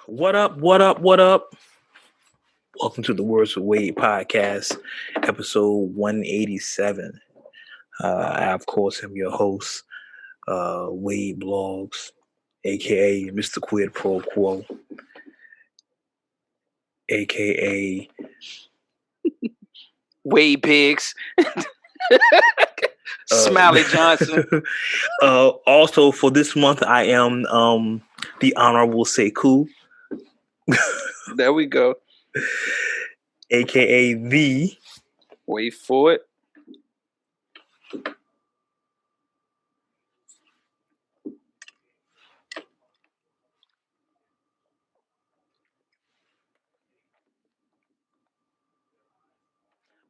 What up? What up? What up? Welcome to the Words with Wade podcast, episode 187. I, of course, am your host, Wade Blogs, aka Mr. Quid Pro Quo, aka Wade Biggs, Smiley Johnson. Also, for this month, I am the Honorable Sekou. There we go. AKA the Wait for it.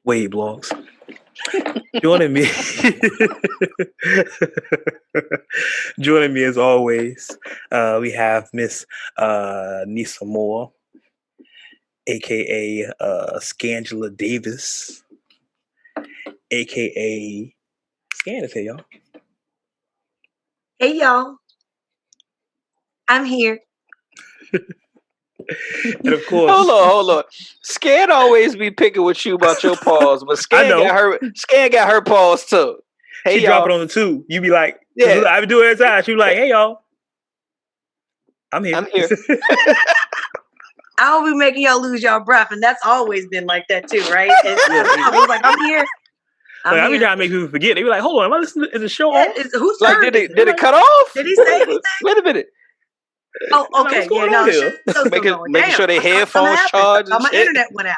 Wade Blogs. Joining me as always, we have Miss Nissa Moore, aka Scangela Davis, aka Scan. Hey y'all. Hey y'all. I'm here. And of course, hold on. Scan always be picking with you about your paws, but Scan got her paws too. Hey, she y'all. drop it on the two. You be like, yeah, I be doing it every time. She be like, hey y'all, I'm here. I don't be making y'all lose y'all breath, and that's always been like that too, right? I was like, I'm here. I be trying to make people forget. They be like, hold on, am I listening to the show? Who's like, did it cut off? Did he say anything? Wait a minute. Oh, okay. Making sure their headphones charged. My internet went out.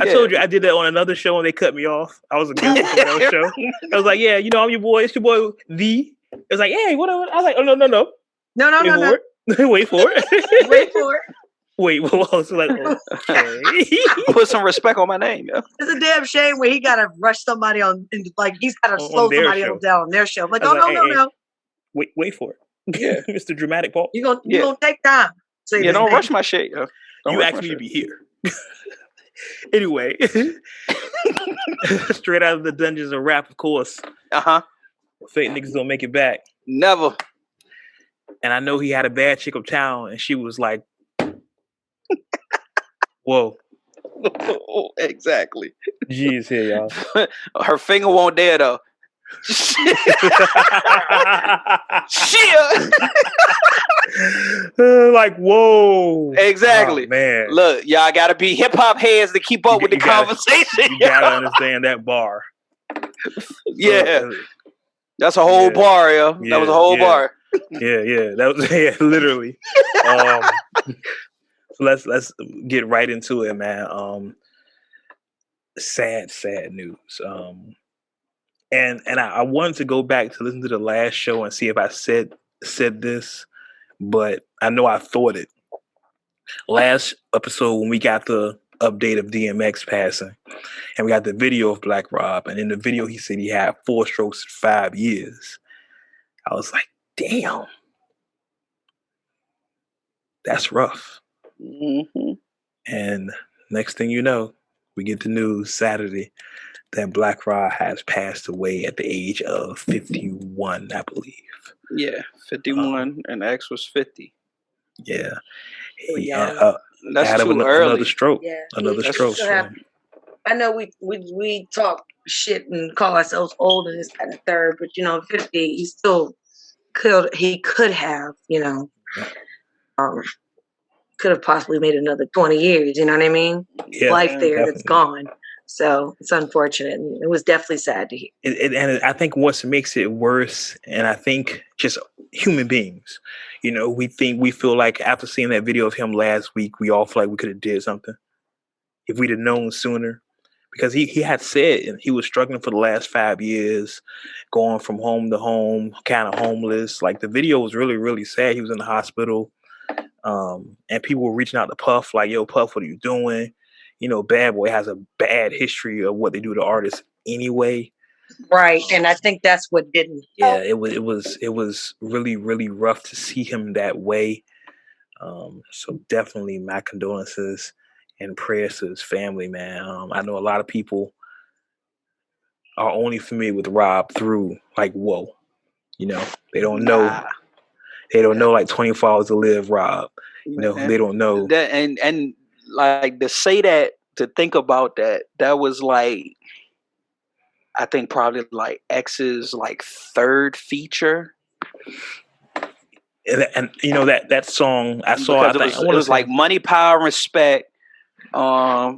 I told you I did that on another show and they cut me off. I was a guest on that show. I was like, yeah, I'm your boy. It's your boy, The. It was like, hey, what? I was like, oh, no. No. Wait for it. Wait for it. Wait, well, I was like, okay. Put some respect on my name, yo. It's a damn shame where he got to rush somebody on, like, he's got to slow somebody else down on their show. Like, no. Wait for it. Yeah. Mr. Dramatic Paul. You're gonna take time. Don't rush my shit, yo. You asked me to be here. Anyway, straight out of the dungeons of rap, of course. Fake niggas don't make it back. Never. And I know he had a bad chick uptown, and she was like, "Whoa." Exactly. Jeez, here, y'all. Her finger won't dare though. Shit. Like, whoa. Exactly. Oh, man. Look, y'all gotta be hip hop heads to keep up with the conversation. You gotta understand that bar. Yeah. That's a whole bar, yo. That was a whole bar. Yeah. That was literally. So let's get right into it, man. Sad news. And I wanted to go back to listen to the last show and see if I said this, but I know I thought it. Last episode when we got the update of DMX passing, and we got the video of Black Rob, and in the video he said he had 4 strokes in 5 years. I was like, damn, that's rough. Mm-hmm. And next thing you know, we get the news Saturday that Black Rob has passed away at the age of 51, I believe. Yeah, 51, and X was 50. Yeah. That's had too early. Another stroke. Yeah. Another stroke. I know we talk shit and call ourselves old and this kind of third, but 50, he still could have, could have possibly made another 20 years, you know what I mean? Yeah, life there definitely. That's gone. So it's unfortunate. It was definitely sad to hear. And I think what makes it worse, and I think just human beings, we feel like after seeing that video of him last week, we all feel like we could have did something if we'd have known sooner. Because he had said he was struggling for the last 5 years, going from home to home, kind of homeless. Like the video was really, really sad. He was in the hospital. And people were reaching out to Puff, like, yo, Puff, what are you doing? Bad Boy has a bad history of what they do to artists anyway. Right. And I think that's what didn't help. Yeah, it was really, really rough to see him that way. So definitely my condolences and prayers to his family, man. I know a lot of people are only familiar with Rob through like, whoa, they don't know They don't know like 24 hours to live, Rob. You know, they don't know that, and like to say that, to think about that, that was like, I think probably like X's like third feature. And you know that song I saw, because it was like Money, Power, and Respect.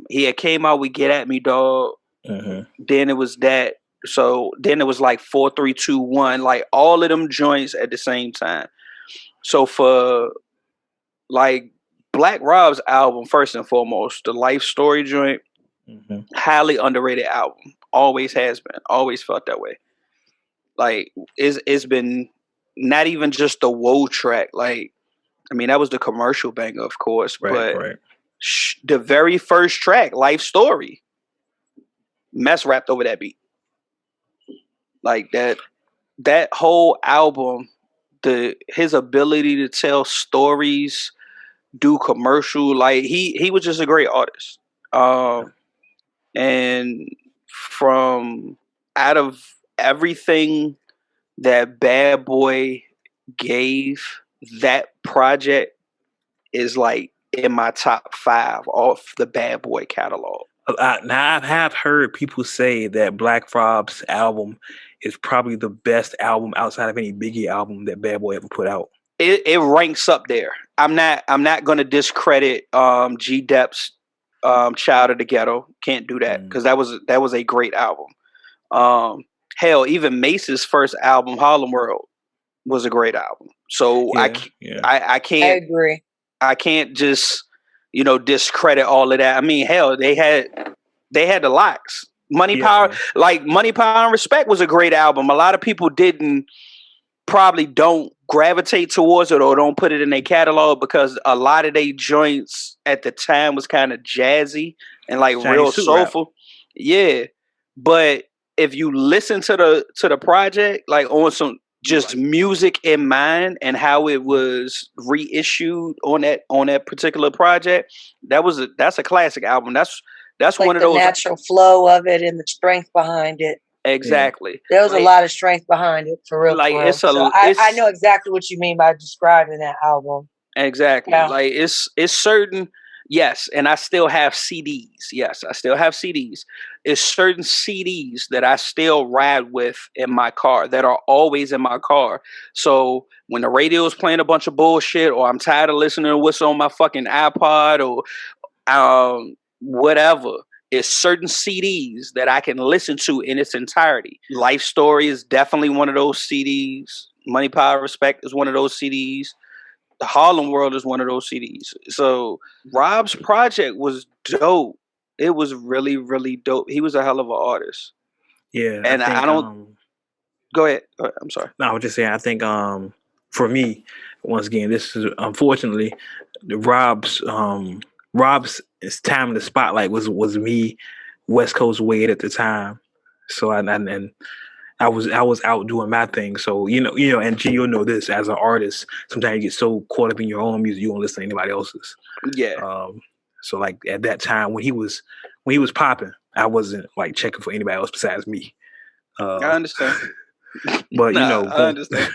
He had came out with Get At Me, Dog. Then it was that. So then it was like 4, 3, 2, 1, like all of them joints at the same time. So for like Black Rob's album, first and foremost, the Life Story joint, highly underrated album. Always has been. Always felt that way. Like it's been not even just the Woe track. Like, I mean, that was the commercial banger, of course, but the very first track, Life Story, Mess rapped over that beat. Like that whole album, his ability to tell stories, do commercial, like he was just a great artist. And from out of everything that Bad Boy gave, that project is like in my top 5 off the Bad Boy catalog. Now I have heard people say that Black Rob's album is probably the best album outside of any Biggie album that Bad Boy ever put out. It ranks up there. I'm not going to discredit G Dep's Child of the Ghetto. Can't do that because that was a great album. Hell, even Mace's first album, Harlem World, was a great album. So I can't. I agree. I can't just discredit all of that. I mean, hell, they had the locks. Money, Power, Money, Power, and Respect was a great album. A lot of people probably don't gravitate towards it or don't put it in their catalog because a lot of their joints at the time was kind of jazzy and like real soulful. Yeah, but if you listen to the project, like on some just music in mind and how it was reissued on that particular project, that's a classic album. That's like one of those natural flow of it and the strength behind it. Exactly. There was a lot of strength behind it, for real. Like for real. I know exactly what you mean by describing that album. Exactly. Yeah. Like it's certain. Yes, and I still have CDs. Yes, I still have CDs. It's certain CDs that I still ride with in my car that are always in my car. So when the radio is playing a bunch of bullshit, or I'm tired of listening to what's on my fucking iPod, or whatever, it's certain CDs that I can listen to in its entirety. Life Story is definitely one of those CDs. Money, Power, Respect is one of those CDs. The Harlem World is one of those CDs. So Rob's project was dope. It was really, really dope. He was a hell of an artist. Yeah, and I don't. Go ahead. I'm sorry. No, I was just saying. I think for me, once again, this is unfortunately Rob's time in the spotlight was me, West Coast Wade at the time. So I was out doing my thing. So, and G, you'll know this as an artist, sometimes you get so caught up in your own music, you don't listen to anybody else's. Yeah. So like at that time when he was popping, I wasn't like checking for anybody else besides me. I understand. But I understand.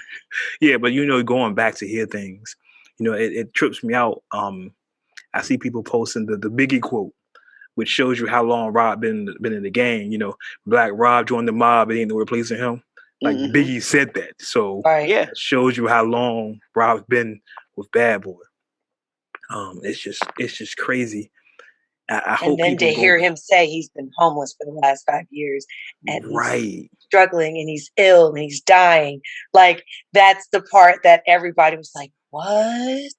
Yeah, but going back to hear things, it trips me out. I see people posting the Biggie quote, which shows you how long Rob been in the game. Black Rob joined the mob, it ain't no replacing him. Like Biggie said that. So it shows you how long Rob's been with Bad Boy. It's just crazy. I hope then to hear him say he's been homeless for the last 5 years and he's struggling and he's ill and he's dying. Like that's the part that everybody was like, what?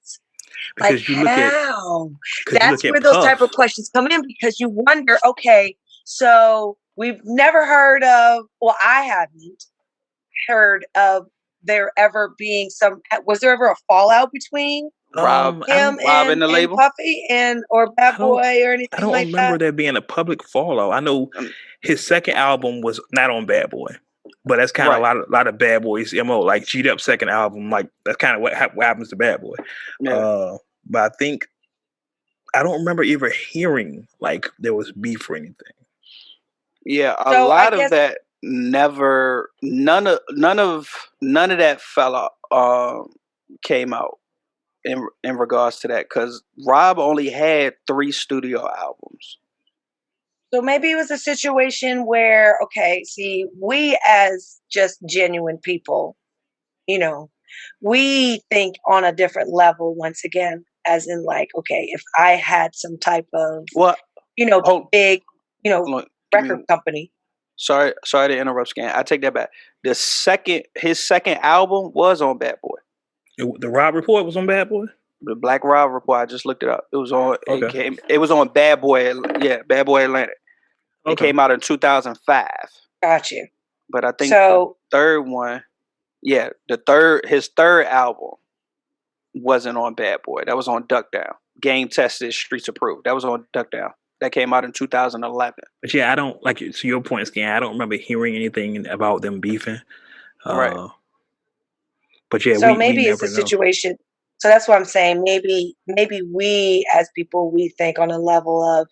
Because like how? That's where those type of questions come in, because you wonder, okay, so we've never heard of, well, I haven't heard of there ever being was there ever a fallout between Rob and the label, Puffy or Bad Boy or anything like that? I don't remember there being a public fallout. I know his second album was not on Bad Boy, but that's kind of a lot of Bad Boys MO. Like G'd Up second album, like that's kind of what happens to Bad Boy. Yeah. But I don't remember ever hearing like there was beef or anything. Yeah, a lot of that never. None of that fell out. came out in regards to that, because Rob only had 3 studio albums. So maybe it was a situation where, okay, see, we as just genuine people, you know, we think on a different level once again, as in like, okay, if I had some type of, big, record company. Sorry to interrupt, Scan. I take that back. His second album was on Bad Boy. The Rob Report was on Bad Boy? The Black Rob Report, I just looked it up. It was on it was on Bad Boy, Bad Boy Atlantic. It came out in 2005. Got you. But I think the third one, his third album wasn't on Bad Boy. That was on Duck Down. Game Tested, Streets Approved. That was on Duck Down. That came out in 2011. But yeah, I don't like to your point, Scan. I don't remember hearing anything about them beefing. Right. But yeah, so maybe it's a situation. So that's what I'm saying. Maybe we as people, we think on a level of,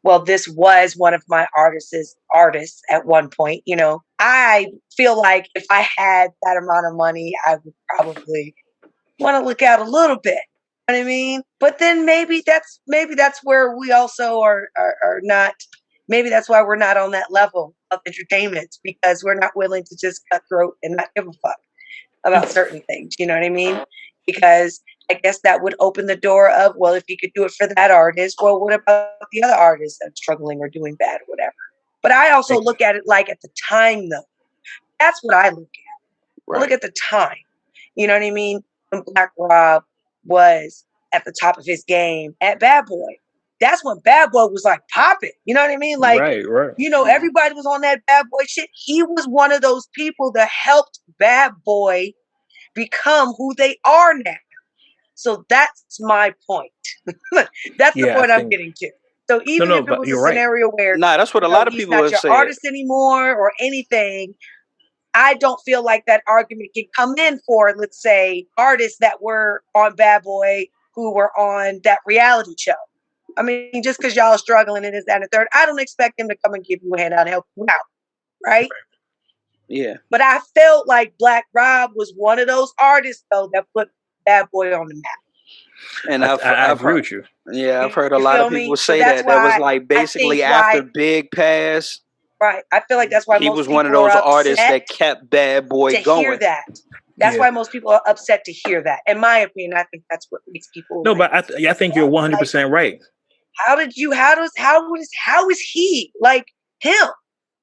well, this was one of my artists at one point. I feel like if I had that amount of money, I would probably want to look out a little bit. You know what I mean? But then maybe that's where we also are not. Maybe that's why we're not on that level of entertainment, because we're not willing to just cutthroat and not give a fuck about certain things. You know what I mean? Because I guess that would open the door of, well, if you could do it for that artist, well, what about the other artists that are struggling or doing bad or whatever? But I also look at it like at the time, though. That's what I look at. Right. I look at the time. You know what I mean? When Black Rob was at the top of his game at Bad Boy. That's when Bad Boy was like popping. You know what I mean? Like, right. Everybody was on that Bad Boy shit. He was one of those people that helped Bad Boy become who they are now. So that's my point. That's the point I'm getting to. So even if it was a scenario where that's what a lot of people would say. He's not your artist anymore or anything, I don't feel like that argument can come in for, let's say, artists that were on Bad Boy who were on that reality show. I mean, just because y'all are struggling in this, that, and the third, I don't expect them to come and give you a handout and help you out, right? Yeah. But I felt like Black Rob was one of those artists, though, that put Bad Boy on the map. And I agree with you. Yeah, I've heard a lot of people say that. That was like basically after Big passed. Right. I feel like that's why he was one of those artists that kept Bad Boy going. Hear that. That's why most people are upset to hear that. In my opinion, I think that's what makes people. No, but I think you're 100% right. How is he like him?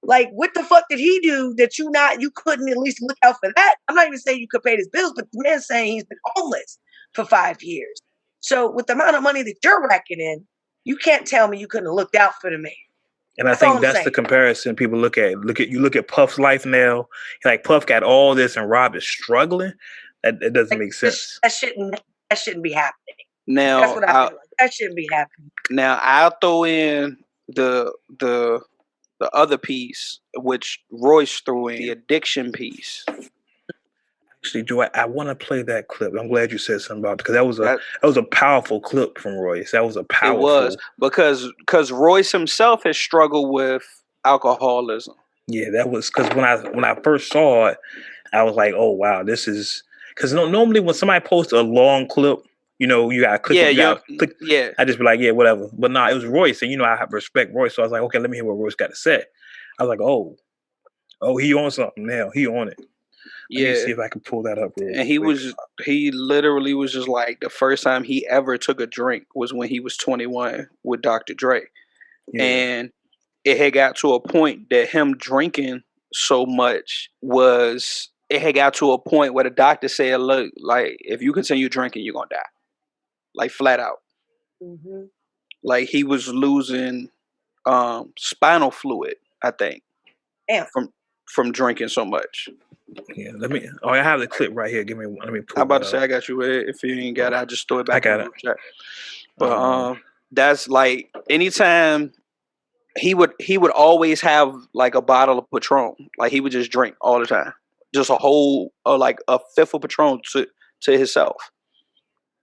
Like, what the fuck did he do that you couldn't at least look out for that? I'm not even saying you could pay his bills, but the man's saying he's been homeless for 5 years. So with the amount of money that you're racking in, you can't tell me you couldn't have looked out for the man. And I think that's the comparison people look at. You look at Puff's life now. Like, Puff got all this and Rob is struggling. That doesn't make sense. That shouldn't be happening. Now that's what I feel like. That shouldn't be happening. Now I'll throw in the other piece, which Royce threw in, the addiction piece. Actually, Joy, I want to play that clip. I'm glad you said something about it, because that was a powerful clip from Royce. That was a powerful. It was because Royce himself has struggled with alcoholism. Yeah, that was because when I first saw it, I was like, oh wow, this is because normally when somebody posts a long clip, you gotta click. Yeah. I just be like, yeah, whatever. But nah, it was Royce, and I have respect Royce, so I was like, okay, let me hear what Royce got to say. I was like, oh, he on something now. He on it. Let me see if I can pull that up. And he literally was just like, the first time he ever took a drink was when he was 21 with Dr. Dre. Yeah. And it had got to a point that him drinking so much it had got to a point where the doctor said, look, like, if you continue drinking, you're going to die. Like, flat out. Mm-hmm. Like, he was losing spinal fluid, I think. Damn. From drinking so much. Yeah, I have the clip right here. Let me pull I'm about to say, I got you with it. If you ain't got it, I'll just throw it back. I got it. Chat. But that's like, anytime he would always have like a bottle of Patron. Like, he would just drink all the time. Just a whole, like a fifth of Patron to himself.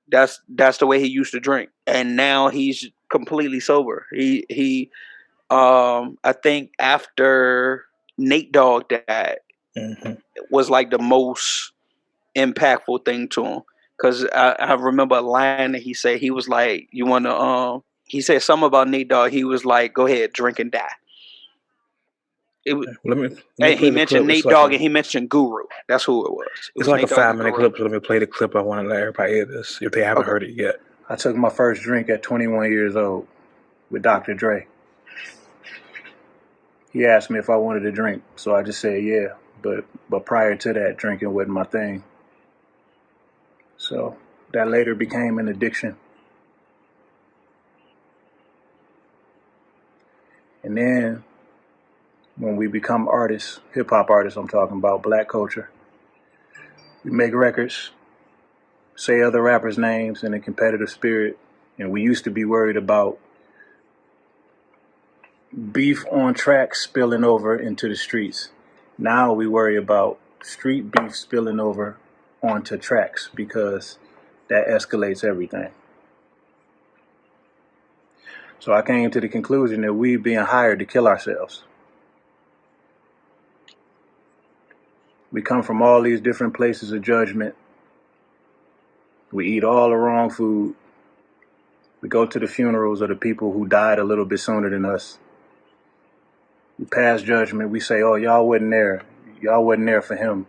That's the way he used to drink. And now he's completely sober. He I think after Nate Dogg died, mm-hmm. was like the most impactful thing to him. Because I remember a line that he said. He was like, "You want to?" He said something about Nate Dogg. He was like, "Go ahead, drink and die." Let me he mentioned Nate Dogg and he mentioned Guru. That's who it was. It's like a 5-minute clip. So let me play the clip. I want to let everybody hear this if they haven't heard it yet. I took my first drink at 21 years old with Dr. Dre. He asked me if I wanted to drink, so I just said yeah. But prior to that, drinking wasn't my thing. So that later became an addiction. And then when we become artists, hip-hop artists I'm talking about, black culture, we make records, say other rappers' names in a competitive spirit, and we used to be worried about beef on tracks spilling over into the streets. Now we worry about street beef spilling over onto tracks because that escalates everything. So I came to the conclusion that we being hired to kill ourselves. We come from all these different places of judgment. We eat all the wrong food. We go to the funerals of the people who died a little bit sooner than us. We pass judgment. We say, oh, y'all wasn't there. Y'all wasn't there for him.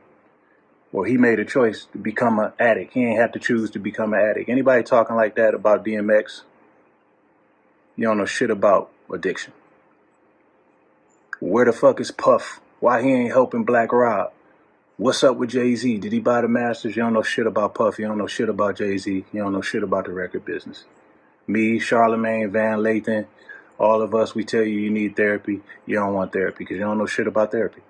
Well, he made a choice to become an addict. He ain't have to choose to become an addict. Anybody talking like that about DMX, you don't know shit about addiction. Where the fuck is Puff? Why he ain't helping Black Rob? What's up with Jay-Z? Did he buy the masters? You don't know shit about Puff. You don't know shit about Jay-Z. You don't know shit about the record business. Me, Charlemagne, Van Lathan, all of us, we tell you need therapy. You don't want therapy because you don't know shit about therapy.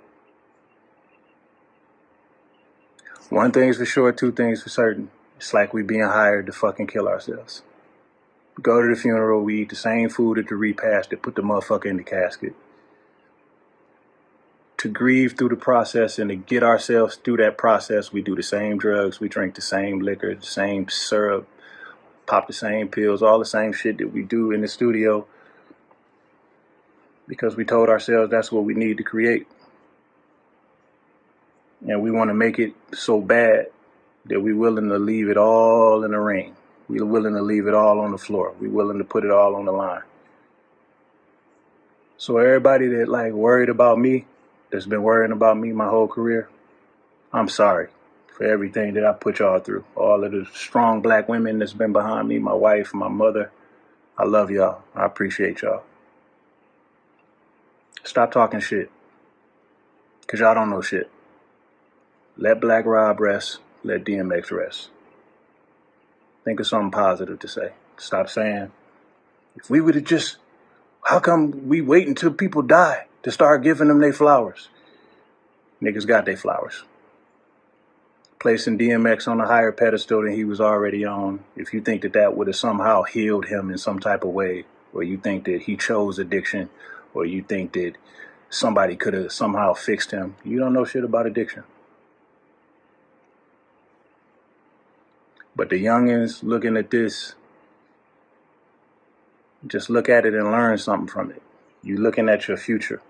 One thing's for sure, two things for certain. It's like we being hired to fucking kill ourselves. We go to the funeral, we eat the same food at the repast that put the motherfucker in the casket. To grieve through the process and to get ourselves through that process, we do the same drugs, we drink the same liquor, the same syrup, pop the same pills, all the same shit that we do in the studio because we told ourselves that's what we need to create. And we want to make it so bad that we're willing to leave it all in the ring. We're willing to leave it all on the floor. We're willing to put it all on the line. So everybody that like worried about me, that's been worrying about me my whole career, I'm sorry for everything that I put y'all through. All of the strong black women that's been behind me, my wife, my mother, I love y'all. I appreciate y'all. Stop talking shit, because y'all don't know shit. Let Black Rob rest. Let DMX rest. Think of something positive to say. Stop saying, if we would have just, how come we wait until people die to start giving them their flowers? Niggas got their flowers. Placing DMX on a higher pedestal than he was already on, if you think that that would have somehow healed him in some type of way, or you think that he chose addiction, or you think that somebody could have somehow fixed him, you don't know shit about addiction. But the youngins looking at this, just look at it and learn something from it. You're looking at your future.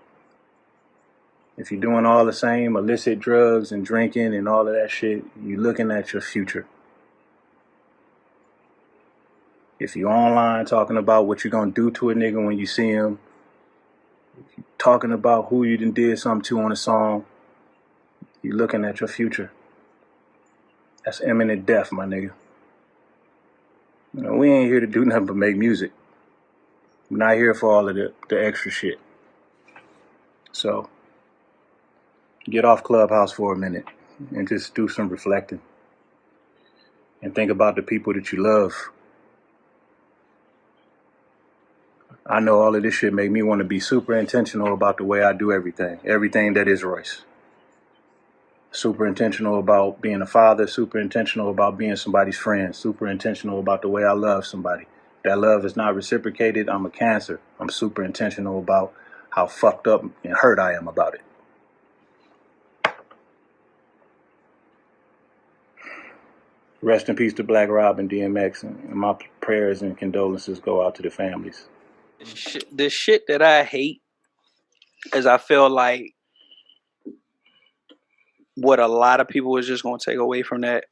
If you're doing all the same illicit drugs and drinking and all of that shit, you're looking at your future. If you're online talking about what you're going to do to a nigga when you see him, if you're talking about who you done did something to on a song, you're looking at your future. That's imminent death, my nigga. You know, we ain't here to do nothing but make music. We're not here for all of the extra shit. So, get off Clubhouse for a minute and just do some reflecting. And think about the people that you love. I know all of this shit make me want to be super intentional about the way I do everything. Everything that is Royce. Super intentional about being a father, super intentional about being somebody's friend, super intentional about the way I love somebody. That love is not reciprocated, I'm a Cancer. I'm super intentional about how fucked up and hurt I am about it. Rest in peace to Black Rob and DMX, and my prayers and condolences go out to the families. The shit that I hate is I feel like what a lot of people is just going to take away from that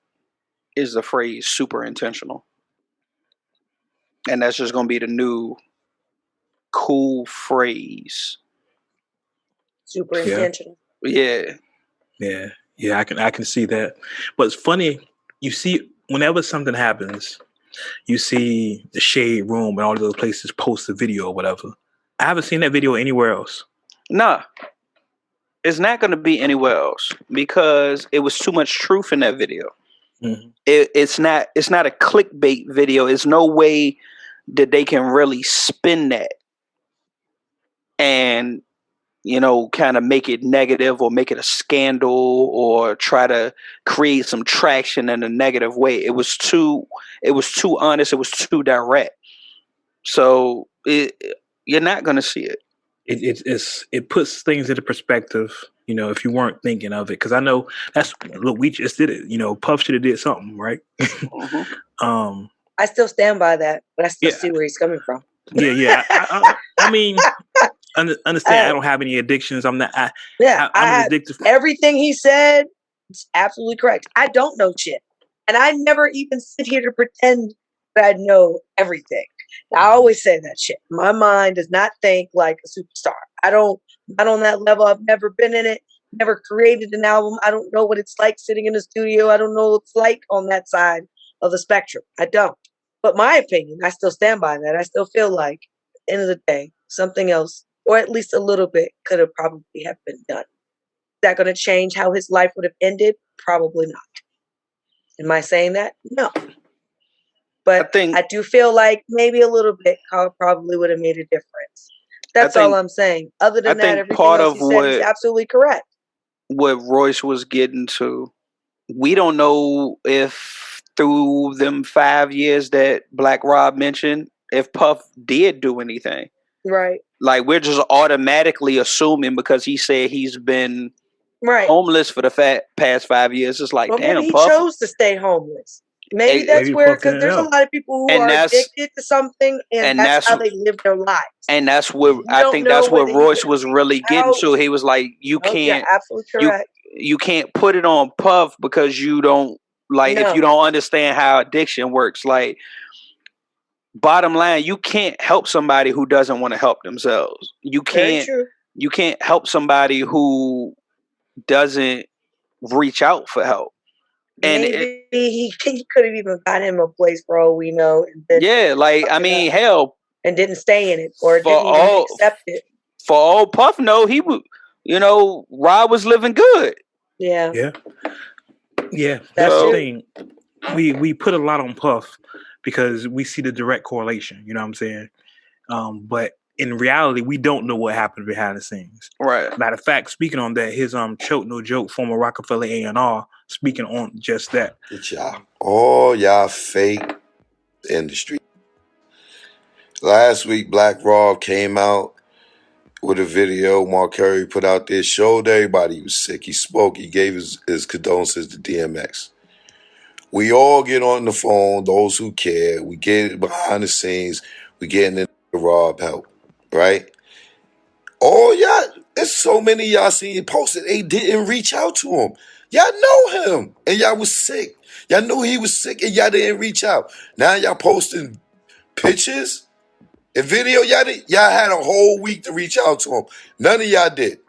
is the phrase super intentional. And that's just going to be the new cool phrase. Super intentional. Yeah. Yeah. Yeah, I can see that. But it's funny, you see, whenever something happens, you see the Shade Room and all those places post the video or whatever. I haven't seen that video anywhere else. Nah. It's not going to be anywhere else because it was too much truth in that video. Mm-hmm. It's not a clickbait video. There's no way that they can really spin that and, you know, kind of make it negative or make it a scandal or try to create some traction in a negative way. It was too honest. It was too direct. So you're not going to see it. It puts things into perspective, you know, if you weren't thinking of it. Because I know look, we just did it. You know, Puff should have did something, right? Mm-hmm. I still stand by that, but I still see where he's coming from. Yeah. I mean, understand. I don't have any addictions. I'm not. I'm addicted. Everything he said is absolutely correct. I don't know shit, and I never even sit here to pretend that I know everything. I always say that shit. My mind does not think like a superstar. Not on that level. I've never been in it, never created an album. I don't know what it's like sitting in the studio. I don't know what it's like on that side of the spectrum. I don't. But my opinion, I still stand by that. I still feel like at the end of the day, something else, or at least a little bit, could have probably have been done. Is that going to change how his life would have ended? Probably not. Am I saying that? No. But I do feel like maybe a little bit probably would have made a difference. That's all I'm saying. Other than that, everything else he said is absolutely correct. What Royce was getting to, we don't know if through them 5 years that Black Rob mentioned, if Puff did do anything. Right. Like, we're just automatically assuming because he said he's been homeless for the past 5 years. It's like, damn, maybe he Puff chose to stay homeless. Maybe that's where, because there's a lot of people who are addicted to something, and that's how they live their lives. And that's what I think that's what Royce was really getting to. He was like, you can't, absolutely correct. You can't put it on Puff because you don't if you don't understand how addiction works. Like, bottom line, you can't help somebody who doesn't want to help themselves. You can't help somebody who doesn't reach out for help. And maybe he could have even got him a place for all we know. Hell. And didn't stay in it or didn't even accept it. For all Puff know, he would, Rob was living good. Yeah. Yeah. That's the thing. We put a lot on Puff because we see the direct correlation, you know what I'm saying? But in reality, we don't know what happened behind the scenes. Right. Matter of fact, speaking on that, his Choke No Joke, former Rockefeller A&R, speaking on just that. It's y'all fake industry. Last week, Black Rob came out with a video Mark Curry put out there, showed everybody he was sick. He spoke. He gave his condolences to DMX. We all get on the phone, those who care. We get behind the scenes. We getting in Rob help, right? Oh, y'all, there's so many y'all seen posted. They didn't reach out to him. Y'all know him, and y'all was sick. Y'all knew he was sick, and y'all didn't reach out. Now y'all posting pictures and video. Y'all had a whole week to reach out to him. None of y'all did.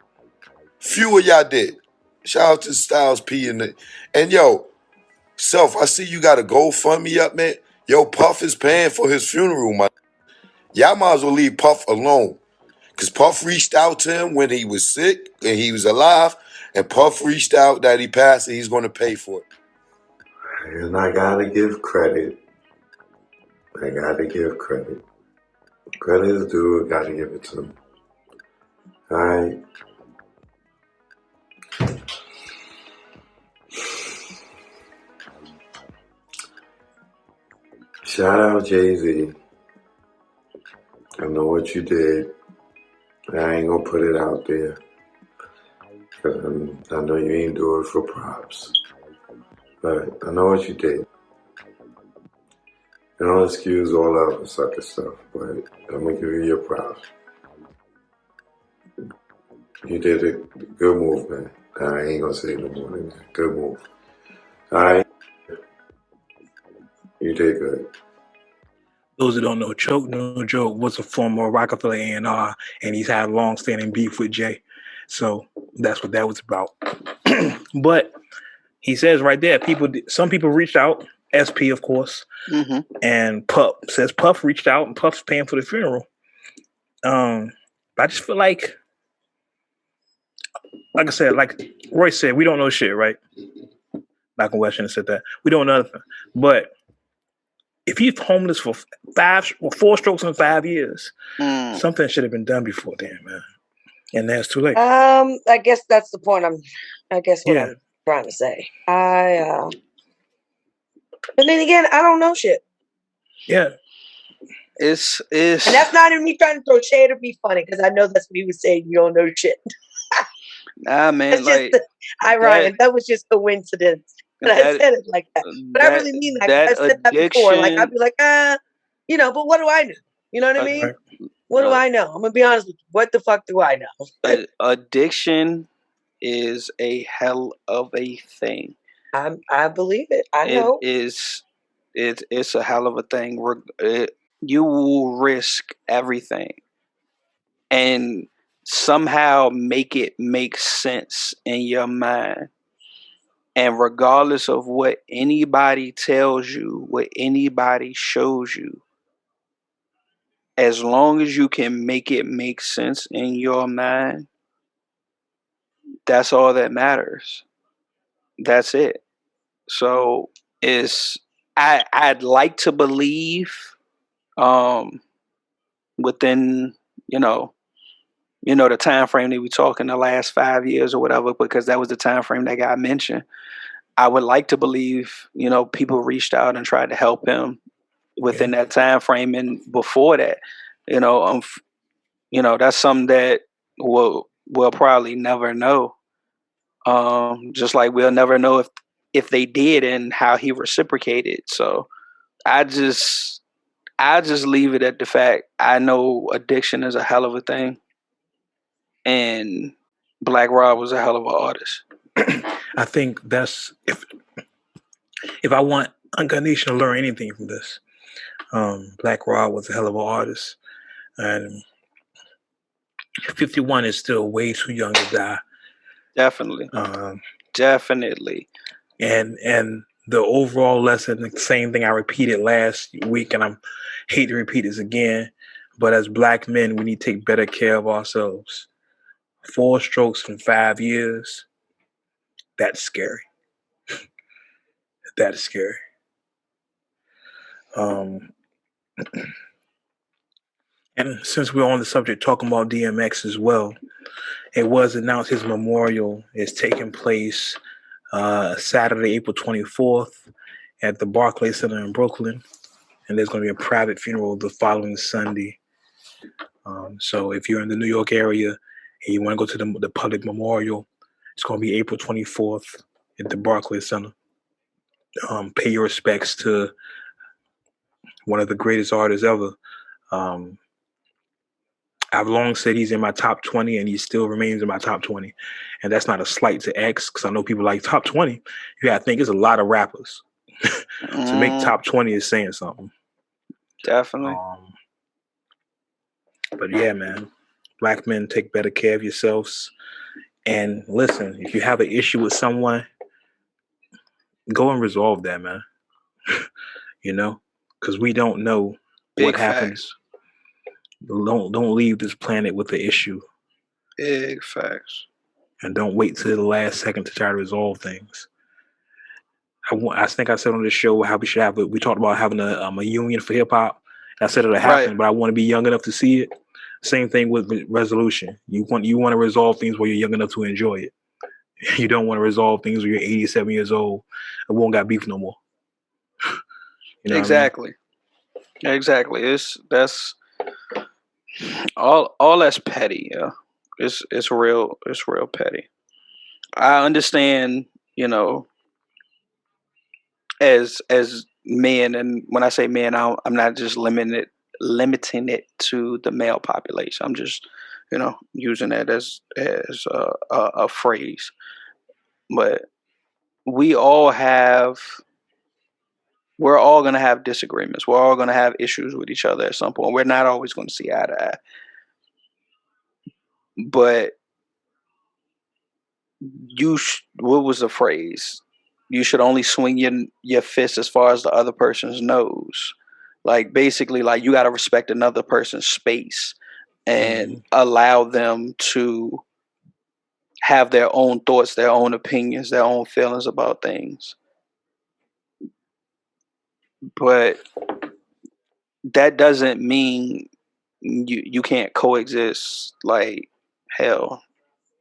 Few of y'all did. Shout out to Styles P and yo, Self, I see you got a GoFundMe up, man. Yo, Puff is paying for his funeral, man. Y'all might as well leave Puff alone. Because Puff reached out to him when he was sick and he was alive. And Puff reached out that he passed and he's going to pay for it. And I got to give credit. Credit is due. I got to give it to him. All right. Shout out Jay-Z. I know what you did. I ain't gonna put it out there. I know you ain't do it for props. But I know what you did. And I'll excuse all the other sucker stuff, but I'm gonna give you your props. You did a good move, man. I ain't gonna say no more than that. Good move. All right. You did good. Those that don't know, Choke No Joke was a former Rockefeller A&R, and he's had a long-standing beef with Jay. So that's what that was about. But he says right there, some people reached out, SP, of course, and Puff says Puff reached out, and Puff's paying for the funeral. I just feel like I said, like Roy said, we don't know shit, right? Malcolm West said that. We don't know nothing. But if he's homeless for 4 strokes in 5 years, something should have been done before then, man. And that's too late. I guess that's the point I'm trying to say. But then again, I don't know shit. Yeah. It's and that's not even me trying to throw shade or be funny, because I know that's what he was saying. You don't know shit. Nah, man. It's like, just ironic. That was just coincidence. And I said it like that. But I really mean that. I've said that before. Like, I'd be like, but what do I know? You know what I mean? Right. What do I know? I'm going to be honest with you. What the fuck do I know? Addiction is a hell of a thing. I believe it. I know. It's a hell of a thing. You will risk everything and somehow make it make sense in your mind. And regardless of what anybody tells you, what anybody shows you, as long as you can make it make sense in your mind, that's all that matters. That's it. So I'd like to believe within the time frame that we talk in the last 5 years or whatever, because that was the time frame that got mentioned. I would like to believe, people reached out and tried to help him within that time frame, and before that, that's something that we'll probably never know. Just like we'll never know if they did and how he reciprocated. So I just leave it at the fact I know addiction is a hell of a thing, and Black Rob was a hell of an artist. I think that's if I want Uncarnation to learn anything from this, Black Rob was a hell of an artist, and 51 is still way too young to die. Definitely. Definitely. And the overall lesson, the same thing I repeated last week, and I hate to repeat this again, but as Black men, we need to take better care of ourselves. 4 strokes in 5 years, that's scary. That is scary. And since we're on the subject talking about DMX as well, it was announced his memorial is taking place Saturday, April 24th at the Barclays Center in Brooklyn. And there's going to be a private funeral the following Sunday. So if you're in the New York area and you want to go to the public memorial, it's going to be April 24th at the Barclays Center. Pay your respects to one of the greatest artists ever. I've long said he's in my top 20, and he still remains in my top 20. And that's not a slight to X, because I know people like top 20. You got to think it's a lot of rappers. To make top 20 is saying something. Definitely. But yeah, man, Black men, take better care of yourselves. And listen, if you have an issue with someone, go and resolve that, man. Because we don't know what happens. Don't leave this planet with the issue. Big facts. And don't wait till the last second to try to resolve things. I think I said on this show how we talked about having a union for hip hop. I said it'll happen, but I want to be young enough to see it. Same thing with resolution. You want to resolve things while you're young enough to enjoy it. You don't want to resolve things when you're 87 years old and won't got beef no more. Exactly. I mean? Exactly. That's all that's petty, yeah. It's real petty. I understand, as men, and when I say men, I'm not just limiting it to the male population. I'm just, using that as a phrase. But we're all going to have disagreements. We're all going to have issues with each other at some point. We're not always going to see eye to eye. But what was the phrase? You should only swing your fist as far as the other person's nose. Like, basically, like, you got to respect another person's space and allow them to have their own thoughts, their own opinions, their own feelings about things. But that doesn't mean you can't coexist. Like, hell,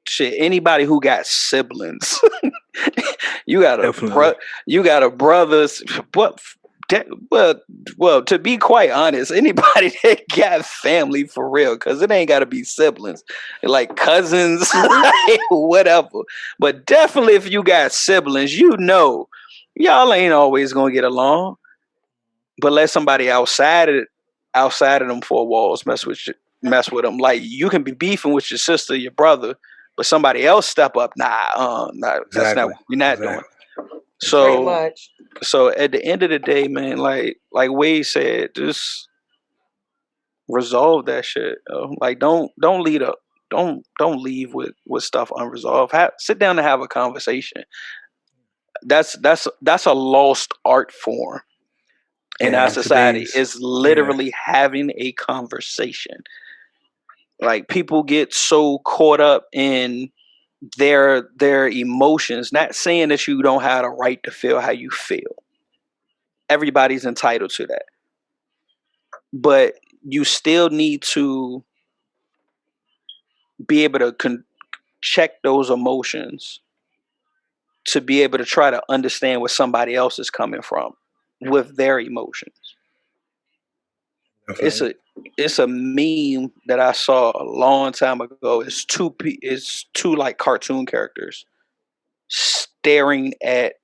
shit, anybody who got siblings, you got a brother's. Well, to be quite honest, anybody that got family for real, because it ain't got to be siblings, like cousins, whatever. But definitely, if you got siblings, y'all ain't always gonna get along. But let somebody outside of them four walls mess with them. Like, you can be beefing with your sister, your brother, but somebody else step up. Nah, that's not. We're not doing. So at the end of the day, man, like Wade said, just resolve that shit. Like, don't lead up. Don't leave with stuff unresolved. Sit down and have a conversation. That's a lost art form in our society. Is literally having a conversation. Like, people get so caught up in their emotions, not saying that you don't have a right to feel how you feel. Everybody's entitled to that. But you still need to be able to check those emotions to be able to try to understand where somebody else is coming from with their emotions. Okay. It's a meme that I saw a long time ago. It's two like cartoon characters staring at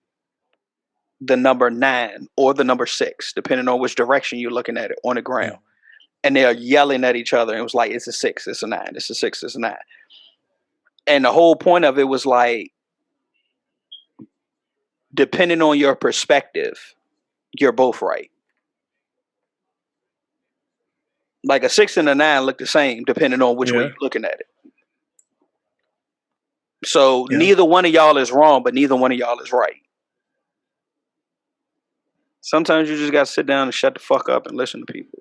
the number 9 or the number 6, depending on which direction you're looking at it, on the ground. And they're yelling at each other. And it was like, it's a 6, it's a 9, it's a 6, it's a 9. And the whole point of it was like, depending on your perspective, you're both right. Like, a 6 and a 9 look the same depending on which way you're looking at it. So neither one of y'all is wrong, but neither one of y'all is right. Sometimes you just got to sit down and shut the fuck up and listen to people.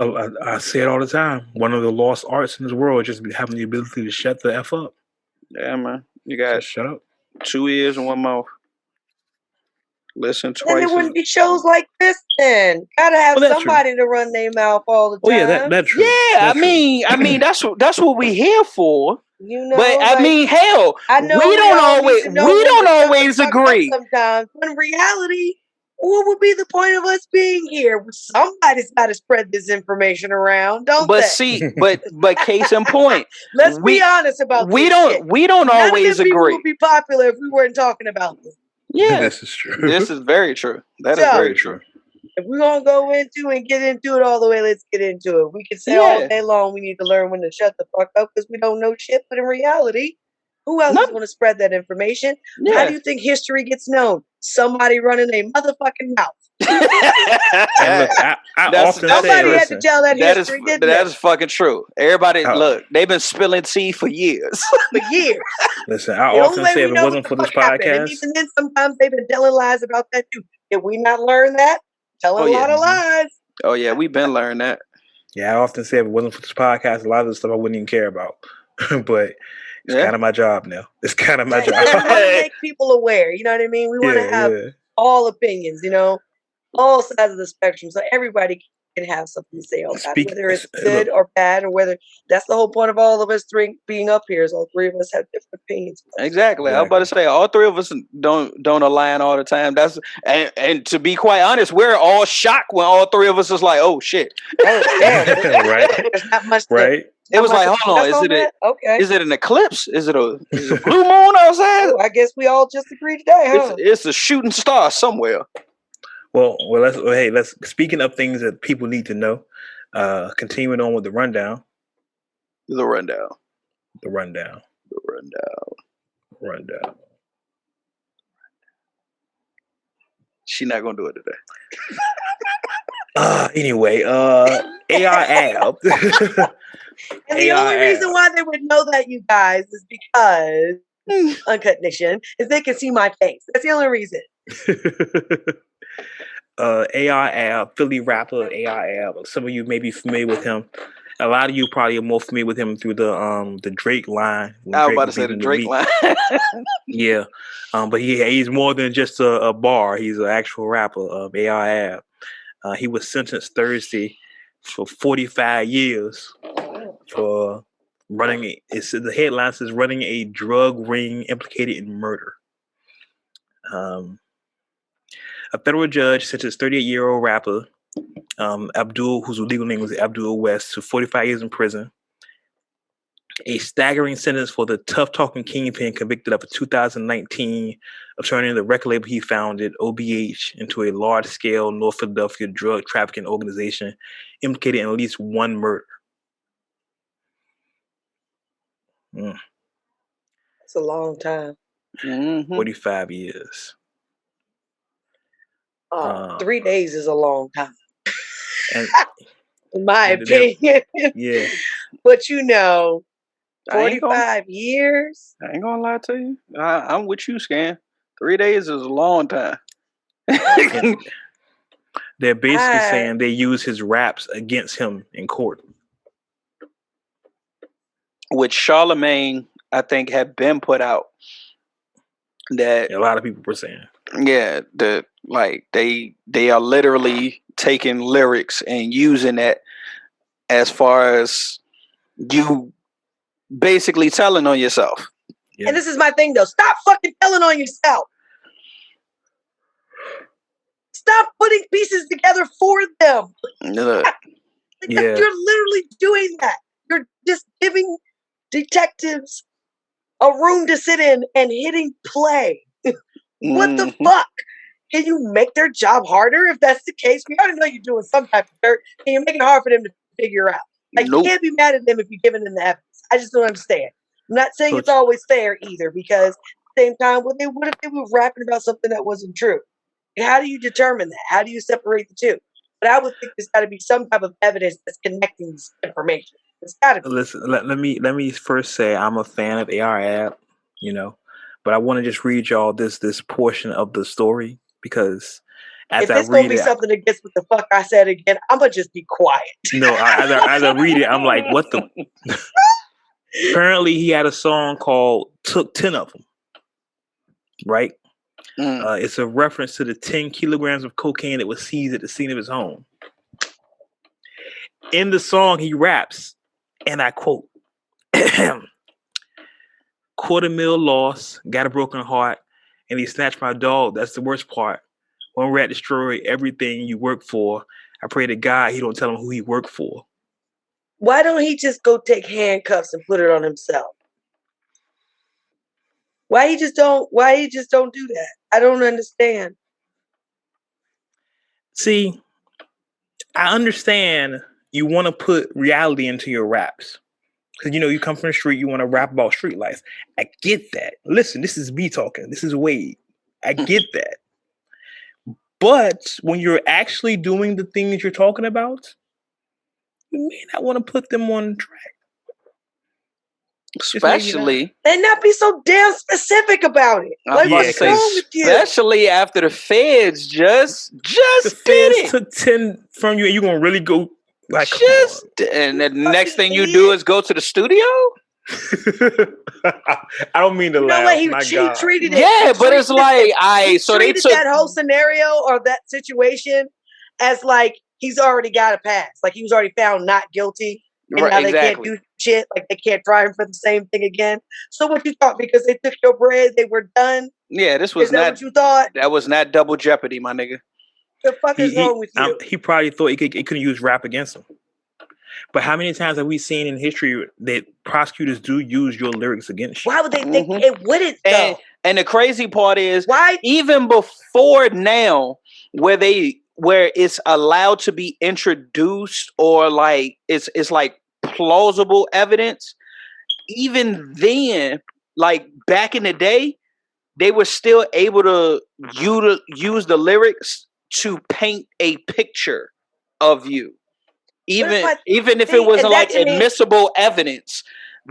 I say it all the time. One of the lost arts in this world is just having the ability to shut the F up. Yeah, man. You got just shut up. 2 ears and 1 mouth. Listen twice. Then there wouldn't be shows like this. Then gotta have somebody to run their mouth all the time. Oh yeah, that's true. Yeah, that's I mean that's what we here for. You know, but I mean, hell, we don't always agree. Sometimes, but in reality, what would be the point of us being here? Somebody's got to spread this information around, don't they? See, but case in point, let's be honest about we don't always agree. People would be popular if we weren't talking about this. Yeah, this is true. This is very true. That is very true. If we're gonna go into and get into it all the way, let's get into it. We can say all day long we need to learn when to shut the fuck up because we don't know shit. But in reality, who else is going to spread that information? Yeah. How do you think history gets known? Somebody running a motherfucking mouth. And look, I often somebody say, had to tell that history. That is fucking true. Everybody, look, they've been spilling tea for years. For years. Listen, I often say if it wasn't for this podcast, and even then, sometimes they've been telling lies about that too. Did we not learn that? Telling a lot of lies. Oh yeah, we've been learning that. Yeah, I often say if it wasn't for this podcast, a lot of the stuff I wouldn't even care about. But it's kind of my job now. It's kind of my job. We want to make people aware. You know what I mean? We want to have all opinions. You know, all sides of the spectrum, so everybody can have something to say on that, whether it's good or bad, or whether that's the whole point of all of us three being up here. Is all three of us have different opinions. Exactly. I was about to say all three of us don't align all the time. That's and to be quite honest, we're all shocked when all three of us is like, oh shit. Oh yeah, right. There's not much. It was like, hold on, is it an eclipse? Is it a blue moon outside? I guess we all just agreed today, huh? It's a shooting star somewhere. Well, let's speaking of things that people need to know, continuing on with the rundown. She's not gonna do it today. Anyway, AI Ab. And the only reason why they would know that, you guys, is because Uncut Nation is they can see my face. That's the only reason. AI Ab, Philly rapper AI Ab. Some of you may be familiar with him. A lot of you probably are more familiar with him through the Drake line. I was about to say the Drake line. Yeah, but he's more than just a bar. He's an actual rapper. AI Ab. He was sentenced Thursday for 45 years for running. The headline says running a drug ring implicated in murder. A federal judge sentenced 38-year-old rapper Abdul, whose legal name was Abdul West, to 45 years in prison. A staggering sentence for the tough-talking kingpin convicted of a 2019 of turning the record label he founded, OBH, into a large-scale North Philadelphia drug trafficking organization implicated in at least one murder. That's a long time. 45 years. 3 days is a long time. And, in my opinion. Yeah. But 45 years? I ain't gonna lie to you. I'm with you, Scan. 3 days is a long time. They're basically saying they use his raps against him in court. Which Charlemagne, I think, had been put out. That a lot of people were saying. Yeah, they are literally taking lyrics and using that as far as you basically telling on yourself. Yeah. And this is my thing, though. Stop fucking telling on yourself. Stop putting pieces together for them. You're literally doing that. You're just giving detectives a room to sit in and hitting play. What the fuck? Can you make their job harder if that's the case? We already know you're doing some type of dirt, and you're making it hard for them to figure out. Like, you can't be mad at them if you're giving them the evidence. I just don't understand. I'm not saying it's always fair either, because at the same time, what if they were rapping about something that wasn't true? And how do you determine that? How do you separate the two? But I would think there's got to be some type of evidence that's connecting this information. It's got to be. Listen, let me first say I'm a fan of AR Ab, but I want to just read y'all this portion of the story, because if it's gonna be something that gets what the fuck I said again, I'm gonna just be quiet. No, as I read it, I'm like, what the? Apparently, he had a song called "Took 10 of Them," right? It's a reference to the 10 kilograms of cocaine that was seized at the scene of his home. In the song, he raps, and I quote, $250,000 loss, got a broken heart, and he snatched my dog. That's the worst part. One rat destroyed everything you work for. I pray to God he don't tell him who he worked for. Why don't he just go take handcuffs and put it on himself? Why he just don't do that? I don't understand. See, I understand you want to put reality into your raps. Because, you come from the street, you want to rap about street life. I get that. Listen, this is me talking. This is Wade. I get that. But when you're actually doing the things you're talking about, you may not want to put them on track. Especially, and not be so damn specific about it. Like, what's wrong with you? Especially after the feds just the feds took 10 from you, and you're gonna really go like and the next thing you do is go to the studio. I don't mean to laugh. He treated it. Yeah, but it's like so they took that whole scenario or that situation as like he's already got a pass, like he was already found not guilty. And now they can't do shit, like they can't try him for the same thing again. So what you thought, because they took your bread, they were done? Yeah, this was not what you thought. That was not double jeopardy, my nigga. The fuck is wrong with you? He probably thought he couldn't use rap against him. But how many times have we seen in history that prosecutors do use your lyrics against you? Why would they think it wouldn't, though? And the crazy part is, why even before now, where it's allowed to be introduced or like it's like plausible evidence, even then, like back in the day, they were still able to use the lyrics to paint a picture of you. Even if it wasn't like admissible evidence,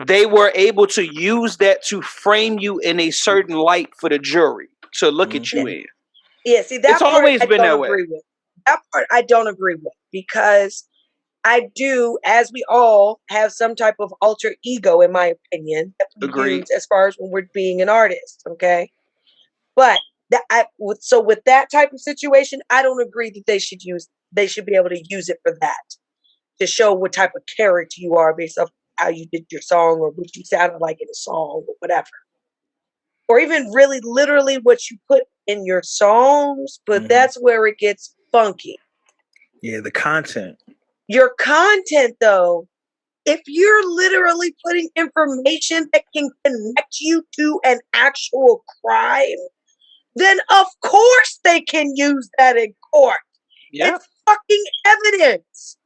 they were able to use that to frame you in a certain light for the jury to look at you in. Yeah, see, that it's part always I been don't that agree way. with. That part I don't agree with, because I do, as we all have some type of alter ego, in my opinion, that we use as far as when we're being an artist, okay? But with that type of situation, I don't agree that they should be able to use it for that, to show what type of character you are based off how you did your song or what you sounded like in a song or whatever. Or even really literally what you put in your songs, but that's where it gets funky. Yeah, the content. Your content, though, if you're literally putting information that can connect you to an actual crime, then of course they can use that in court. Yep. It's fucking evidence.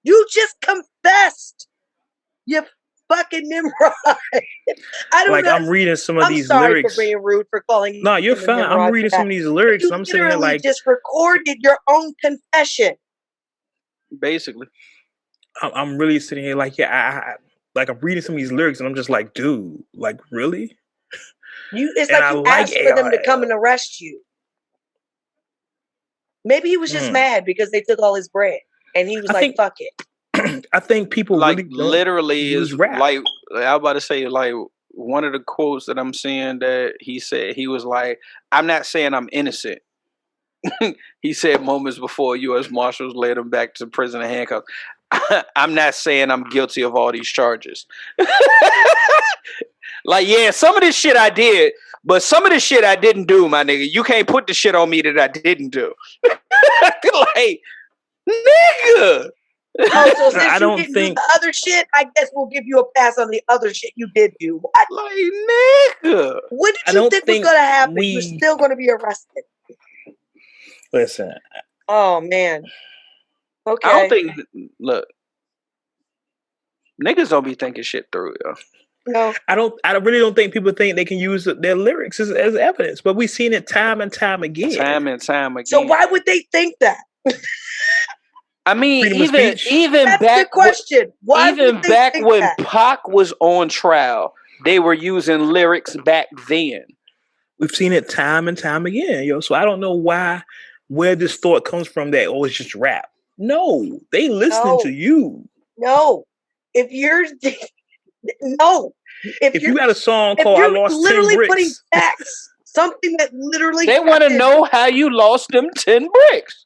You just confessed. You fucking Nimrod. I don't know. I'm reading some of these lyrics. I'm sorry for being rude for calling you. No, you're fine. Nimrod, I'm reading some of these lyrics. And I'm sitting here like, just recorded your own confession. Basically. I'm really sitting here like, yeah, I'm reading some of these lyrics and I'm just like, dude, like, really? It's like you asked for them to come and arrest you. Maybe he was just mad because they took all his bread and he was fuck it. I think people really literally is rap. Like I was about to say, like one of the quotes that I'm seeing that he said, he was like, I'm not saying I'm innocent. He said moments before U.S. Marshals led him back to prison in handcuffs. I'm not saying I'm guilty of all these charges. Like, yeah, some of this shit I did, but some of the shit I didn't do, my nigga. You can't put the shit on me that I didn't do. Like, nigga. Oh, so since you didn't do the other shit, I guess we'll give you a pass on the other shit you did do. What? Like, nigga. What did you think was going to happen? You're still going to be arrested. Listen. Oh, man. Okay. I don't think, look, niggas don't be thinking shit through, yo. No. I really don't think people think they can use their lyrics as evidence, but we've seen it time and time again. Time and time again. So why would they think that? I mean, even that's back the question. Why even back when Pac was on trial, they were using lyrics back then. We've seen it time and time again, yo. So I don't know where this thought comes from that it's just rap. No, they listening to you. No, if you're if you got a song called "I Lost 10 Bricks," literally putting facts, something that literally they want to know how you lost them 10 bricks.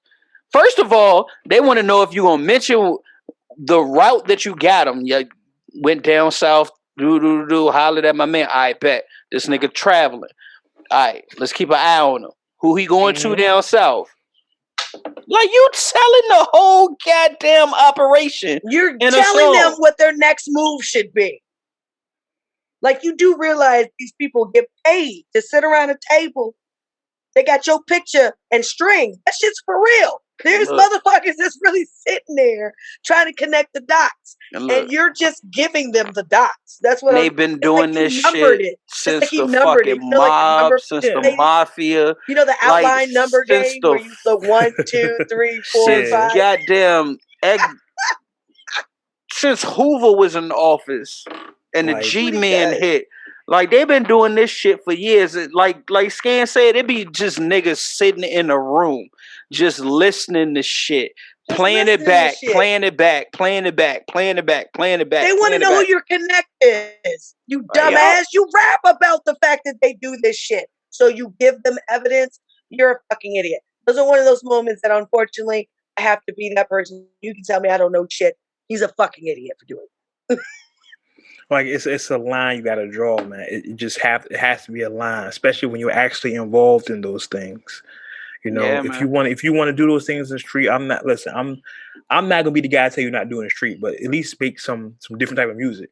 First of all, they want to know if you're going to mention the route that you got them. You went down south, hollered at my man. I bet this nigga traveling. All right, let's keep an eye on him. Who he going to down south? Like, you telling the whole goddamn operation. You're telling them what their next move should be. Like, you do realize these people get paid to sit around a table. They got your picture and strings. That shit's for real. There's motherfuckers that's really sitting there trying to connect the dots. And you're just giving them the dots. That's what they've been doing this shit since the fucking mob, since the mafia. You know the outline number game where you look 1, 2, 3, 4, 5. Goddamn since Hoover was in office and the G-Man hit. Like, they've been doing this shit for years. Like Scan said, it be just niggas sitting in a room, just listening to shit, playing it back. They want to know who your connect is. You dumbass. You rap about the fact that they do this shit. So you give them evidence. You're a fucking idiot. Those are one of those moments that, unfortunately, I have to be that person. You can tell me I don't know shit. He's a fucking idiot for doing it. Like, it's a line you got to draw, man. It has to be a line, especially when you're actually involved in those things. You know, if you want to do those things in the street, I'm not going to be the guy to tell you not doing the street, but at least make some different type of music.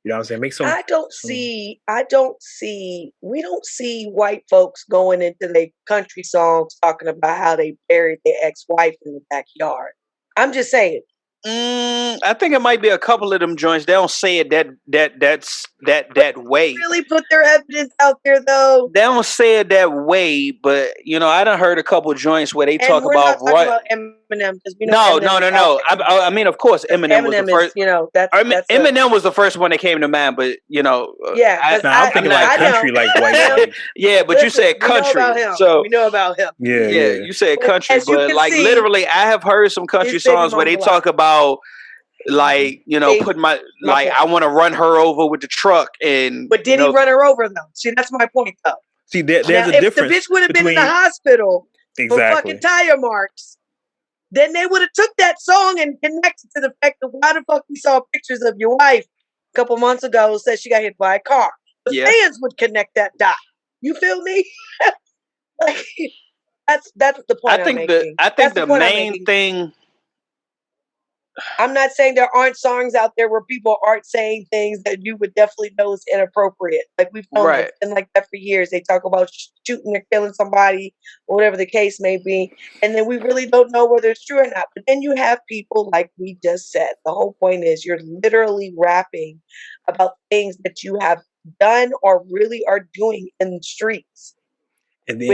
You know what I'm saying? Make some. We don't see white folks going into their country songs talking about how they buried their ex-wife in the backyard. I'm just saying, I think it might be a couple of them joints. They don't say it that way. Really put their evidence out there though. They don't say it that way, but I done heard a couple of joints where they talk about Eminem because we know no. I mean, of course, Eminem was the first. Eminem was the first one that came to mind, but I'm thinking like country, like white. Yeah, but you said country, so we know about him. Yeah. You said country, but like literally, I have heard some country songs where they talk about like put my I want to run her over with the truck but did he run her over though? See, that's my point though. See, there's a difference. If the bitch would have been in the hospital for fucking tire marks, then they would have took that song and connected to the fact of why the fuck we saw pictures of your wife a couple months ago said she got hit by a car. The fans would connect that dot. You feel me? Like that's the point. I think the main thing. I'm not saying there aren't songs out there where people aren't saying things that you would definitely know is inappropriate. Like we've known it's been like that for years. They talk about shooting or killing somebody, or whatever the case may be, and then we really don't know whether it's true or not. But then you have people like we just said. The whole point is you're literally rapping about things that you have done or really are doing in the streets. And then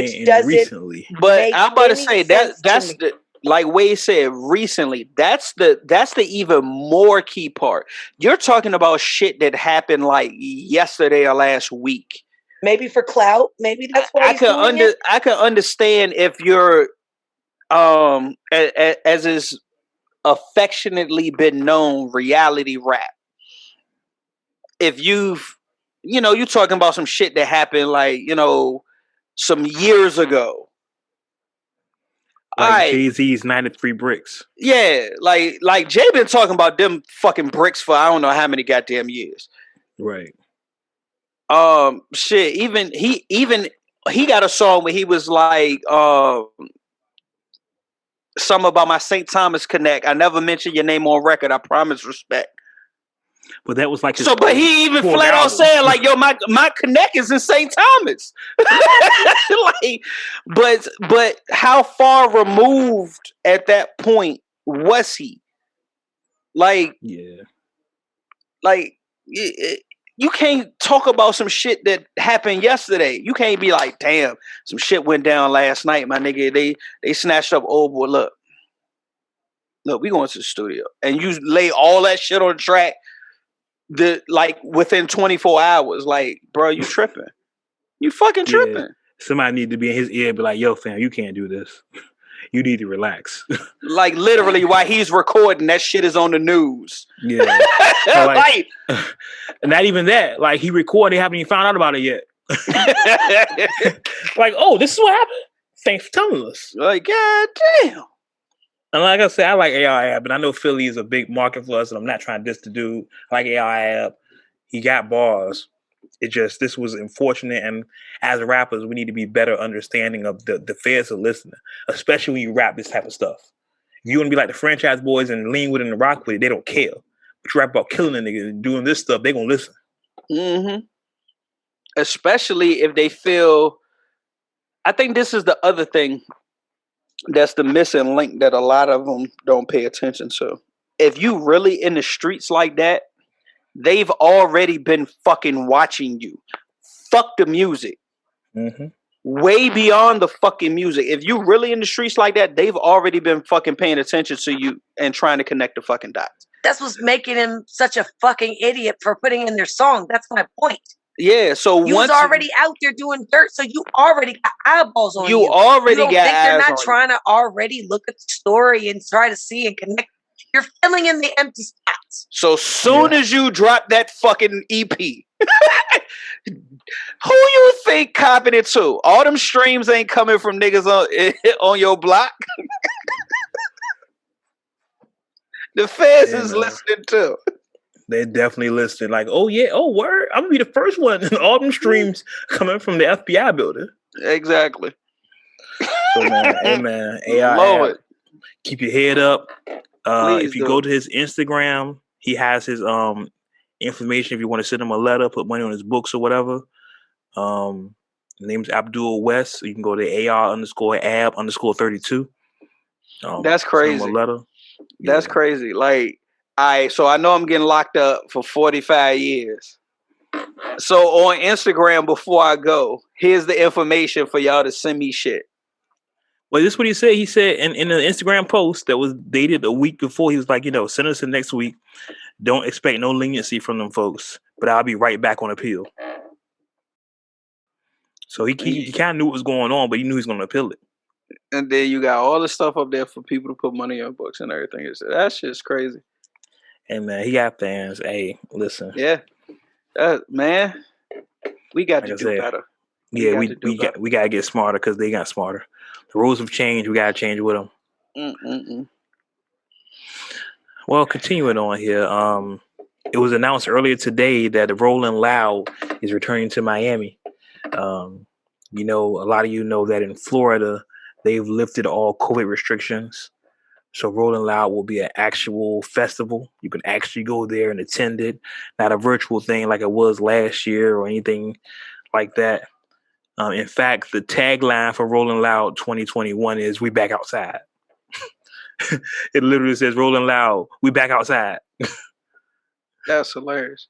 recently, but I'm about to say that's the. Like Wade said recently, that's the even more key part. You're talking about shit that happened like yesterday or last week. Maybe for clout. Maybe that's why I can understand if you're as is affectionately been known, reality rap. If you've you're talking about some shit that happened like some years ago. Like Jay-Z's 93 bricks. Yeah, like Jay been talking about them fucking bricks for I don't know how many goddamn years. Right. Shit. Even he got a song where he was like, something about my St. Thomas Connect. I never mentioned your name on record. I promise, respect. But that was like his but he even flat out saying like, yo, my connect is in St. Thomas. Like, but how far removed at that point was he? Like, like you can't talk about some shit that happened yesterday. You can't be like, damn, some shit went down last night, my nigga. They snatched up old boy. Look, we going to the studio, and you lay all that shit on the track. Like within 24 hours, like, bro, you tripping. You fucking tripping. Yeah. Somebody need to be in his ear and be like, yo, fam, you can't do this. You need to relax. Like literally while he's recording, that shit is on the news. Yeah. So like, not even that. Like he recorded, they haven't even found out about it yet. Like, oh, this is what happened? Thanks for telling us. Like, god damn. And like I said, I like AI App, and I know Philly is a big market for us, and I'm not trying to diss the dude. I like AI App. He got bars. This was unfortunate, and as rappers, we need to be better understanding of the fears of listening, especially when you rap this type of stuff. If you want to be like the Franchise Boys and lean with it and rock with it, they don't care. But you rap about killing a nigga and doing this stuff, they gonna listen. Mm-hmm. Especially if they feel, I think this is the other thing that's the missing link that a lot of them don't pay attention to. If you really in the streets like that, they've already been fucking watching you. Fuck the music. Mm-hmm. Way beyond the fucking music. If you really in the streets like that, they've already been fucking paying attention to you and trying to connect the fucking dots. That's what's making him such a fucking idiot for putting in their song. That's my point. Yeah, so you was already out there doing dirt, so you already got eyeballs on you. You already got eyes on you. They're not trying to already look at the story and try to see and connect. You're filling in the empty spots. So soon as you drop that fucking EP, who you think copied it to? All them streams ain't coming from niggas on your block. The feds is listening too. They're definitely listening. Like, oh yeah, oh word, I'm gonna be the first one. All them streams coming from the FBI building. Exactly. So man, hey man, AI, keep your head up. If you go to his Instagram, he has his information. If you want to send him a letter, put money on his books or whatever. His name's Abdul West. So you can go to AR_ab_32. That's crazy. Send him a letter. That's crazy. Like, so I know I'm getting locked up for 45 years. So on Instagram, before I go, here's the information for y'all to send me shit. Well, this is what he said. He said in an Instagram post that was dated a week before, he was like, send us the next week. Don't expect no leniency from them folks, but I'll be right back on appeal. So he kind of knew what was going on, but he knew he was going to appeal it. And then you got all the stuff up there for people to put money on books and everything. That shit's crazy. Hey, man, he got fans. Hey, listen. Yeah. Man, we got to do better. Yeah, we got to get smarter because they got smarter. The rules have changed. We got to change with them. Well, continuing on here. It was announced earlier today that Rolling Loud is returning to Miami. A lot of you know that in Florida, they've lifted all COVID restrictions. So Rolling Loud will be an actual festival. You can actually go there and attend it, not a virtual thing like it was last year or anything like that. In fact, the tagline for Rolling Loud 2021 is "We back outside." It literally says "Rolling Loud, we back outside." That's hilarious.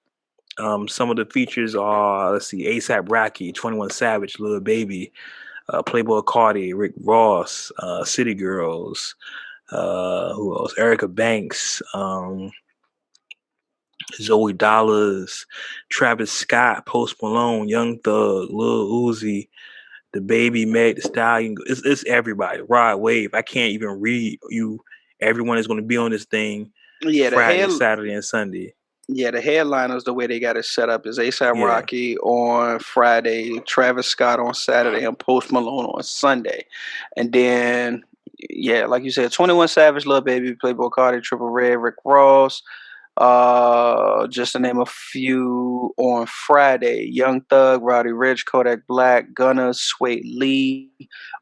Some of the features are, A$AP Rocky, 21 Savage, Lil Baby, Playboy Cardi, Rick Ross, City Girls, who else? Erica Banks, Zoe Dollars, Travis Scott, Post Malone, Young Thug, Lil Uzi, The Baby, Meg Thee Stallion. It's everybody. Rod Wave. I can't even read you. Everyone is going to be on this thing. Friday, Saturday, and Sunday. Yeah, the headliners, the way they got it set up is A$AP Rocky on Friday, Travis Scott on Saturday, and Post Malone on Sunday. And then, like you said, 21 Savage, Lil Baby, Playboy Cardi, Triple Red, Rick Ross, just to name a few on Friday. Young Thug, Roddy Ricch, Kodak Black, Gunna, Sway Lee.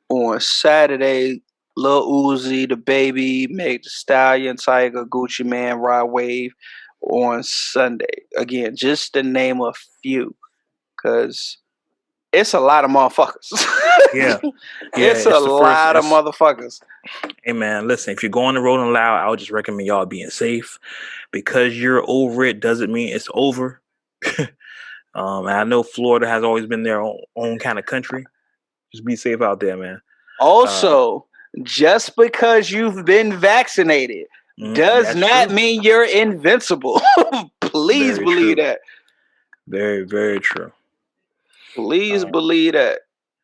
On Saturday, Lil Uzi, The Baby, Meg Thee Stallion, Tiger, Gucci Mane, Rod Wave. On Sunday. Again, just to name a few, because it's a lot of motherfuckers. It's a lot of motherfuckers. Hey, man, listen, if you're going to Rolling Loud, I would just recommend y'all being safe. Because you're over it doesn't mean it's over. And I know Florida has always been their own kind of country. Just be safe out there, man. Also, just because you've been vaccinated does not mean you're invincible. Please believe that. Very, very true. Please believe that.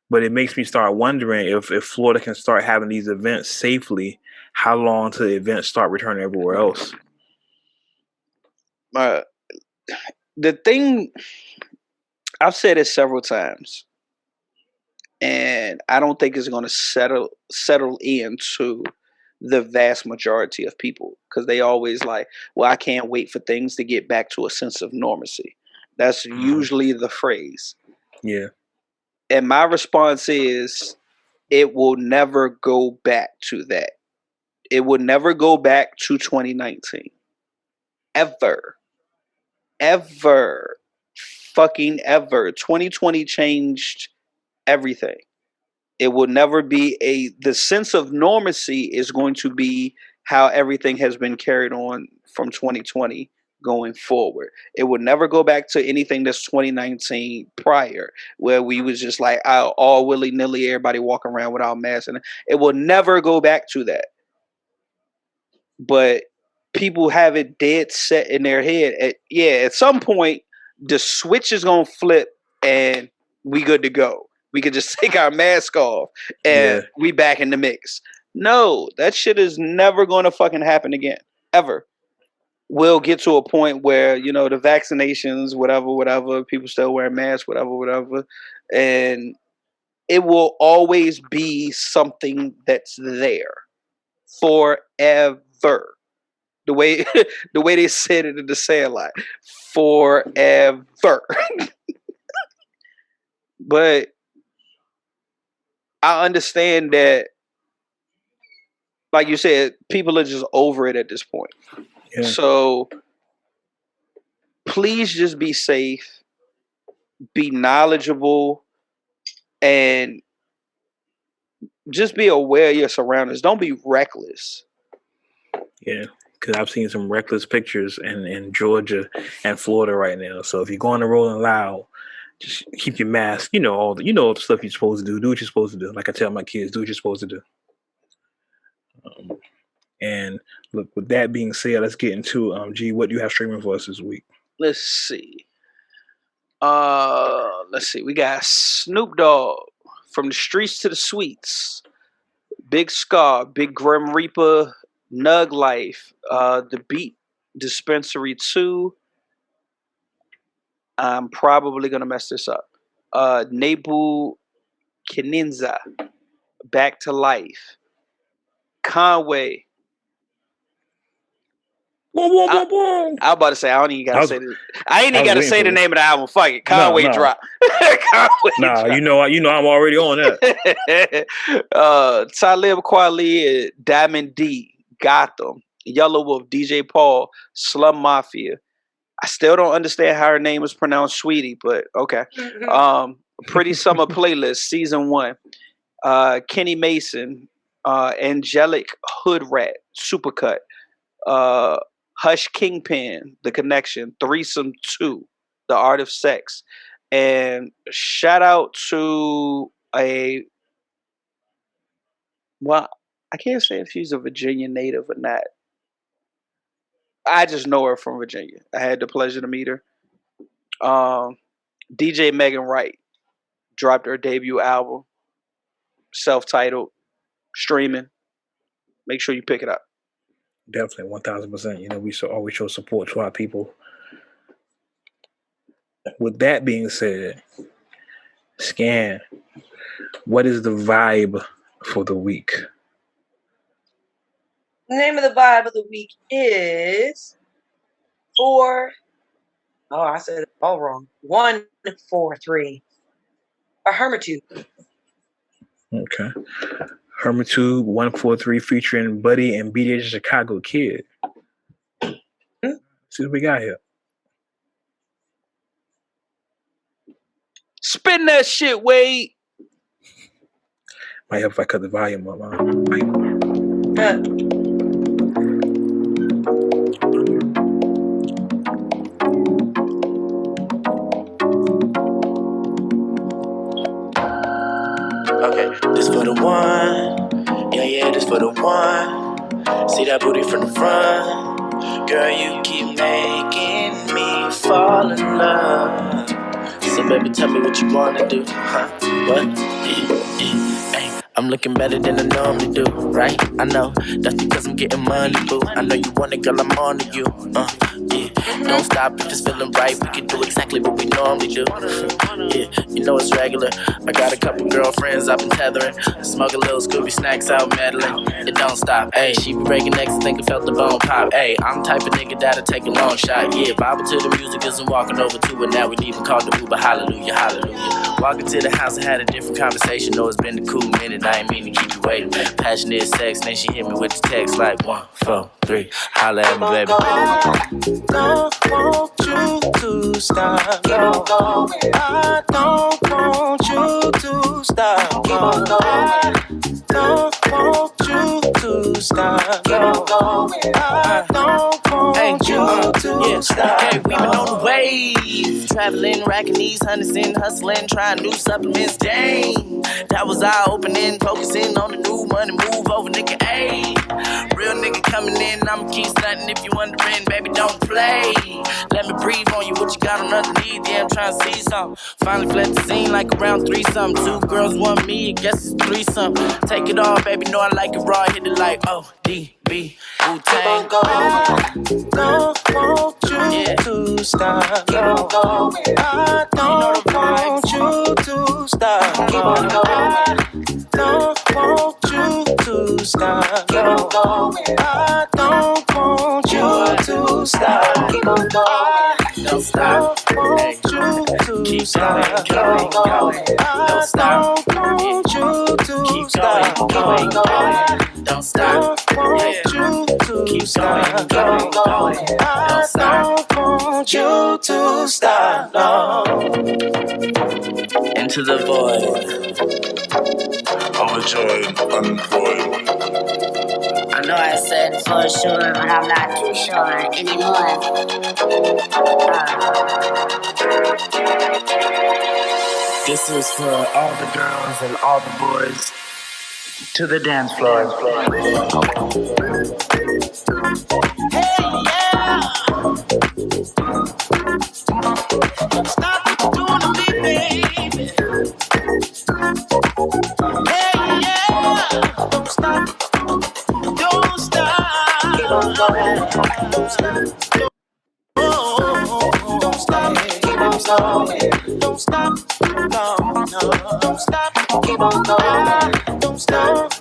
But it makes me start wondering if Florida can start having these events safely, how long till the events start returning everywhere else? The thing, I've said it several times, and I don't think it's going to settle into the vast majority of people, because they always like, well, I can't wait for things to get back to a sense of normalcy. That's usually the phrase. Yeah. And my response is, it will never go back to that. It will never go back to 2019. Ever. Ever. Fucking ever. 2020 changed everything. It will never be the sense of normalcy is going to be how everything has been carried on from 2020 going forward. It would never go back to anything that's 2019 prior, where we was just like all willy-nilly, everybody walking around without masks. And it will never go back to that. But people have it dead set in their head. At some point, the switch is going to flip and we good to go. We could just take our mask off and we back in the mix. No, that shit is never going to fucking happen again. Ever. We'll get to a point where, the vaccinations, whatever, people still wear masks, whatever. And it will always be something that's there. Forever. The way they said it in the Sandlot. Forever. But I understand that, like you said, people are just over it at this point. Yeah. So please just be safe, be knowledgeable, and just be aware of your surroundings. Don't be reckless. Yeah, because I've seen some reckless pictures in Georgia and Florida right now. So if you're going to Rolling Loud, just keep your mask. All the stuff you're supposed to do. Do what you're supposed to do. Like I tell my kids, do what you're supposed to do. And look, with that being said, let's get into G. What do you have streaming for us this week? Let's see. We got Snoop Dogg, From the Streets to the Suites, Big Scar, Big Grim Reaper, Nug Life, The Beat Dispensary 2. I'm probably gonna mess this up. Nebu Keninza, Back to Life, Conway. I was about to say I don't even gotta say this. I ain't even gotta say the name of the album. Fuck it, Conway drop. Conway drop. I'm already on that. Talib Kweli, Diamond D, Gotham, Yellow Wolf, DJ Paul, Slum Mafia. I still don't understand how her name is pronounced Sweetie, but okay. Pretty Summer Playlist, Season 1. Kenny Mason, Angelic Hood Rat, Supercut. Hush Kingpin, The Connection, Threesome 2, The Art of Sex. And shout out to I can't say if she's a Virginia native or not. I just know her from Virginia. I had the pleasure to meet her. DJ Megan Wright dropped her debut album, self-titled, streaming. Make sure you pick it up. Definitely, 1,000%. We always show support to our people. With that being said, Scan, what is the vibe for the week? The name of the vibe of the week is I said it all wrong. 143. A Hermitude. Okay. Hermitude 143 featuring Buddy and BJ Chicago Kid. See what we got here. Spin that shit, Wade. Might help if I cut the volume up. Okay, this for the one. Yeah, this for the one. See that booty from the front. Girl, you keep making me fall in love. So baby, tell me what you wanna do. What? Hey, I'm looking better than I normally do, right? I know, that's because I'm getting money, boo. I know you want it, girl, I'm on to you. Yeah, don't stop if it's feeling right. We can do exactly what we normally do. Yeah, you know it's regular. I got a couple girlfriends I've been tethering. Smoke a little Scooby snacks out meddling. It don't stop, ayy. She be breaking necks and think I felt the bone pop, ayy. I'm the type of nigga that'll take a long shot, yeah. Vibing to the music isn't walking over to it. Now we even called the Uber, hallelujah, hallelujah. Walking to the house, I had a different conversation. Know it's been a cool minute, I ain't mean to keep you waiting. Passionate sex, then she hit me with the text like 1, 4, 3. Holla at me, baby. I don't want you to stop. Keep on going. I don't want you to stop. Keep on going. I don't want you to stop. Keep on going. I don't want you to stop. Okay, we been on the wave, traveling, racking these hundreds and hustling, trying new supplements. Dang, that was eye opening, focusing on the new money move over, nigga. Ayy, real nigga coming in, I'ma keep stunting. If you wondering, baby, don't play. Let me breathe on you, what you got on underneath? Yeah, I'm trying to see something. Finally fled the scene like around 3 something. 2 girls, 1 me, I guess it's 3 something. Take it all, baby, know I like it raw. Hit it like ODB, Wu-Tang. Don't want you to stop. Keep on going. I don't want you to stop. Keep on going. Don't want you to stop. Keep on going. I don't want you to stop. Keep on going. Don't stop. I don't want you to stop. Keep on going. I don't want you to stop. Keep on going. Don't stop. I don't want you to stop. Keep on going. I don't want you to stop. No. Into the void. Overjoyed, unemployed. I know I said for sure, but I'm not too sure anymore. This is for all the girls and all the boys to the dance floor. Hey, yeah! Stop doing the beat, baby. Hey, yeah! Don't stop. Don't stop. Keep on going. Don't stop. Don't stop. Keep on going. Don't stop.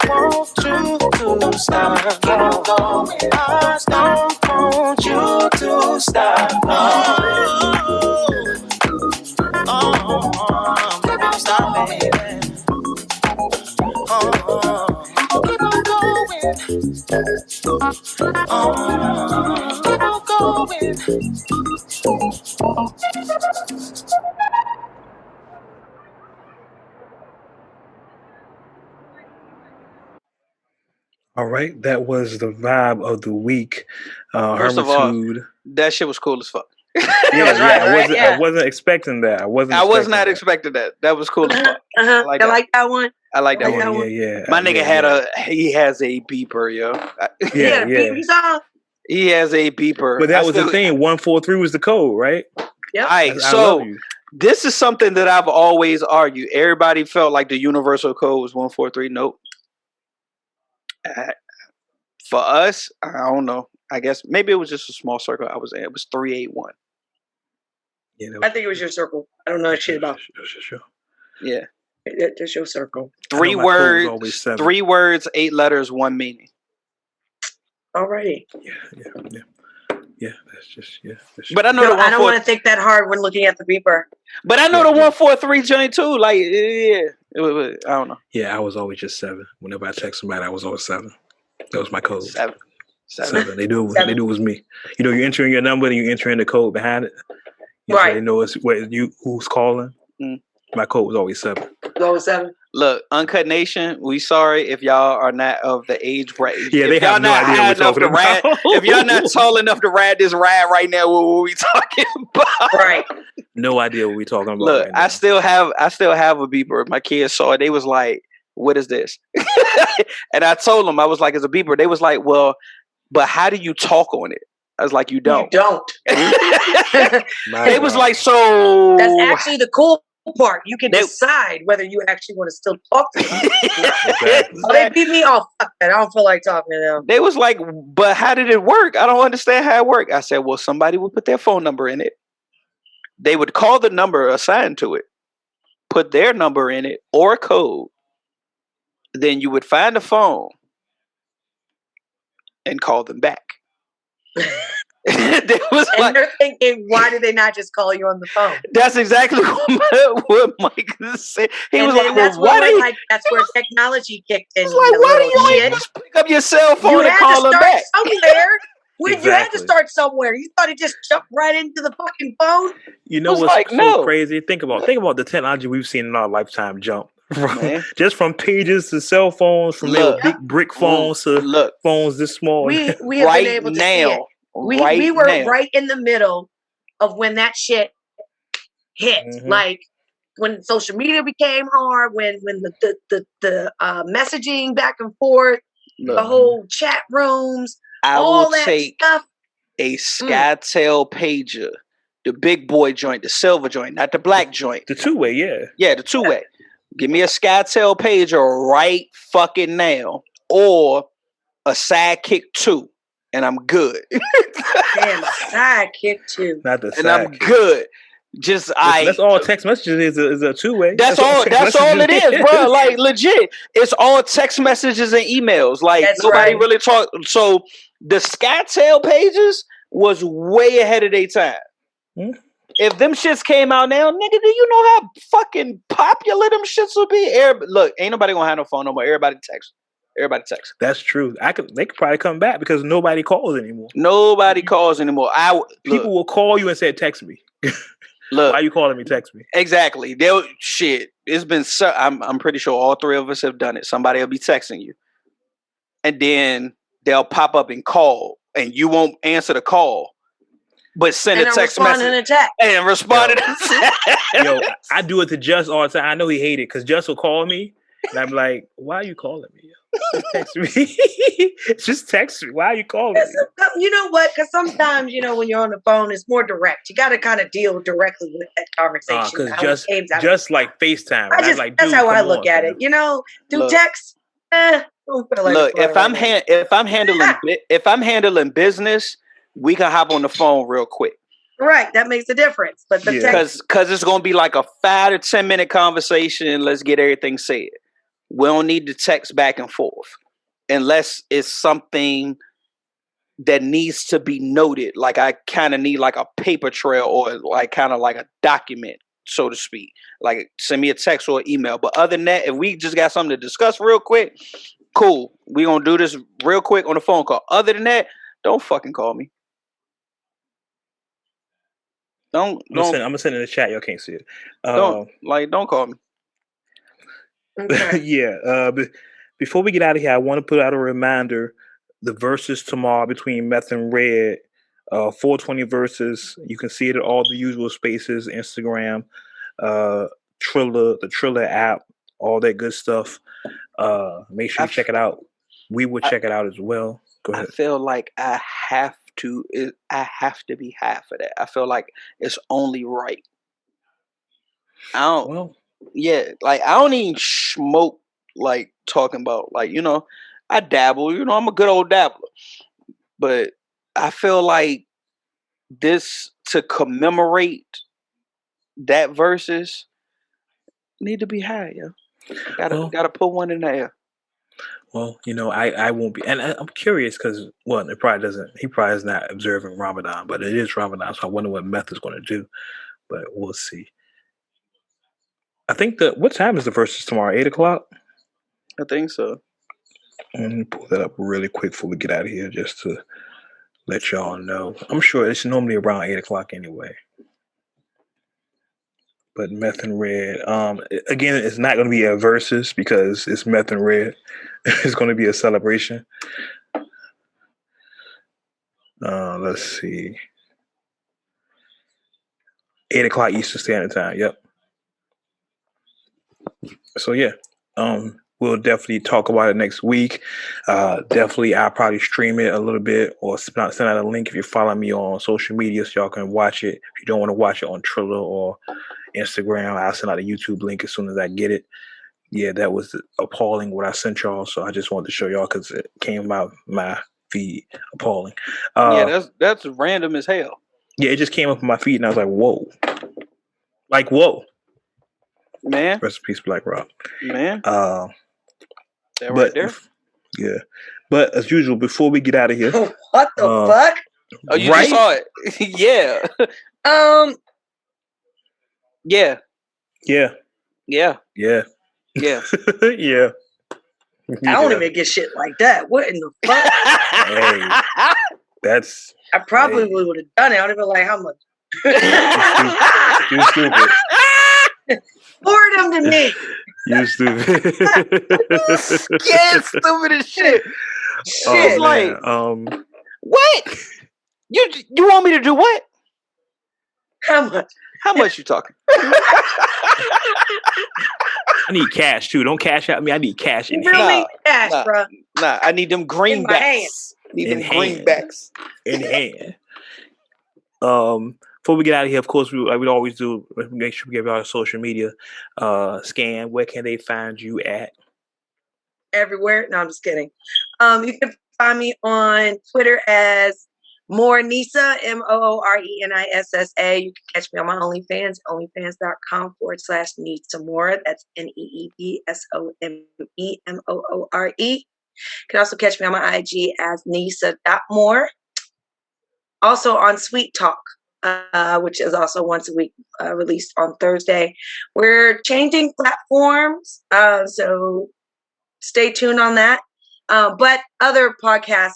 No, don't stop. Keep on going. Don't stop. Want you to stop. Keep on going. I don't want you to stop. Keep on stopping. Keep on going. Keep on going. All right, that was the vibe of the week. First of all, that shit was cool as fuck. I wasn't expecting that. I was not expecting that. That was cool as fuck. I like that one. I like that one. Yeah. My nigga has a beeper, yo. Yeah. Beepers off. He has a beeper. But that was the thing. 143 was the code, right? Yep. All right, so this is something that I've always argued. Everybody felt like the universal code was 143. Nope. For us, I don't know. I guess maybe it was just a small circle I was in. It was 381. Yeah, I think it was your circle. I don't know shit about. Sure. Yeah, that's your circle. 3 words, 3 words, 8 letters, 1 meaning. Alrighty. Yeah. That's just But I know I don't want to think that hard when looking at the beeper. But I know the 143 joint too. Like, I don't know. Yeah, I was always just 7. Whenever I text somebody, I was always 7. That was my code. 7. They knew it was me. You know, you enter in your number and you enter in the code behind it. Right. They know it's who's calling. Mm. My code was always 7. Always 7. Look, Uncut Nation, we sorry if y'all are not of the age range. Yeah, they have no idea what we're talking about. If y'all not tall enough to ride this ride right now, what were we talking about? Right. No idea what we're talking about. Look, right, I still have a beeper. My kids saw it. They was like, "What is this?" And I told them, I was like, "It's a beeper." They was like, "Well, but how do you talk on it?" I was like, "You don't." You don't. They was like, "So." That's actually the cool part. You can decide whether you actually want to still talk to them. Exactly. Oh, they beat me off. Fuck that. I don't feel like talking to them. They was like, "But how did it work? I don't understand how it worked." I said, "Well, somebody would put their phone number in it. They would call the number assigned to it, put their number in it or a code. Then you would find a phone and call them back." They're thinking, why did they not just call you on the phone? That's exactly what Mike said. He was like, that's where technology kicked in. Like, why do you even just pick up your cell phone and call them back? Somewhere. You had to start somewhere. You thought it just jumped right into the fucking phone? You know what's so crazy? Think about the technology we've seen in our lifetime jump. Just from pages to cell phones, from little big brick phones to phones this small. We have been able to see it. We were right in the middle of when that shit hit. Mm-hmm. Like when social media became hard, when the messaging back and forth, the whole chat rooms, all that stuff. A SkyTel pager, the big boy joint, the silver joint, not the black joint. The 2-way, yeah. Yeah, the 2-way. Give me a SkyTel pager right fucking now. Or a Sidekick 2. And I'm good. Damn, a Sidekick 2. Not the and I'm good. Just that's all text messages is a 2-way. That's all it is, bro. Like legit. It's all text messages and emails. Like nobody really talk. So the SkyTel pages was way ahead of their time. Hmm? If them shits came out now, nigga, do you know how fucking popular them shits will be? Look, ain't nobody gonna have no phone no more. Everybody text. That's true. They could probably come back because nobody calls anymore. People will call you and say, "Text me." Look, why are you calling me? Text me. Exactly. It's been. I'm pretty sure all 3 of us have done it. Somebody will be texting you, and then they'll pop up and call, and you won't answer the call, but send a text message and respond to the text. Yo, I do it to Just all the time. I know he hated it because Just will call me, and I'm like, "Why are you calling me? Just text me. Just text me. Why are you calling me?" You know what? Because sometimes, when you're on the phone, it's more direct. You got to kind of deal directly with that conversation. Because just like FaceTime. That's how I look at it. Through text. Look, if I'm handling business, we can hop on the phone real quick. Right, that makes a difference. But the text, because it's gonna be like a 5 to 10 minute conversation. Let's get everything said. We don't need to text back and forth unless it's something that needs to be noted. Like I kind of need like a paper trail or like kind of like a document, so to speak. Like send me a text or an email. But other than that, if we just got something to discuss real quick, cool. We gonna do this real quick on the phone call. Other than that, don't fucking call me. I'm gonna send in the chat. Y'all can't see it. Don't call me. Okay. Yeah. Before we get out of here, I want to put out a reminder: the Verzuz tomorrow between Meth and Red, 420 Verzuz. You can see it at all the usual spaces: Instagram, Triller, the Triller app, all that good stuff. Make sure you check it out. We will check it out as well. Go ahead. I feel like I have to be half of that. I feel like it's only right. I don't even smoke like talking about like, I dabble, I'm a good old dabbler. But I feel like this to commemorate that Verzuz need to be high, Gotta put one in there. Well, I won't be, and I'm curious because he probably is not observing Ramadan, but it is Ramadan, so I wonder what Meth is going to do. But we'll see. I think what time is the Verzuz tomorrow? 8:00? I think so. Let me pull that up really quick before we get out of here, just to let y'all know. I'm sure it's normally around 8:00 anyway. But Meth and Red, again, it's not going to be a Verzuz because it's Meth and Red. It's going to be a celebration. Let's see. 8:00 Eastern Standard Time. Yep. So yeah, we'll definitely talk about it next week. Definitely, I'll probably stream it a little bit or send out a link if you follow me on social media so y'all can watch it. If you don't want to watch it on Triller or Instagram, I'll send out a YouTube link as soon as I get it. Yeah, that was appalling what I sent y'all, so I just wanted to show y'all because it came out my feed. Appalling. That's random as hell. Yeah, it just came up on my feed and I was like, whoa. Like, whoa. Man. Rest in peace, Black Rob. Man. That right there. Yeah. But as usual, before we get out of here. What the fuck? Oh, you just saw it. Yeah. Yeah. Yeah. Yeah. Yeah. Yeah. I don't even get shit like that. What in the fuck? Hey, that's. I probably would have done it. I would have been like, how much? You're stupid. Forward them to me. You're stupid. Yeah, stupid as shit. Shit, like, what? You want me to do what? How much? How much you talking? I need cash too. Don't cash out me. I need cash in hand. Really cash, bro. Nah, I need them greenbacks. Greenbacks in hand. Before we get out of here, of course, we always do. Make sure we give our social media scan. Where can they find you at? Everywhere. No, I'm just kidding. You can find me on Twitter as More Nissa, MOORENISSA. You can catch me on my OnlyFans, onlyfans.com/Nissa More. That's NEEDSOMEMOORE. You can also catch me on my IG as Nissa.more. Also on Sweet Talk, which is also once a week, released on Thursday. We're changing platforms, so stay tuned on that. But other podcast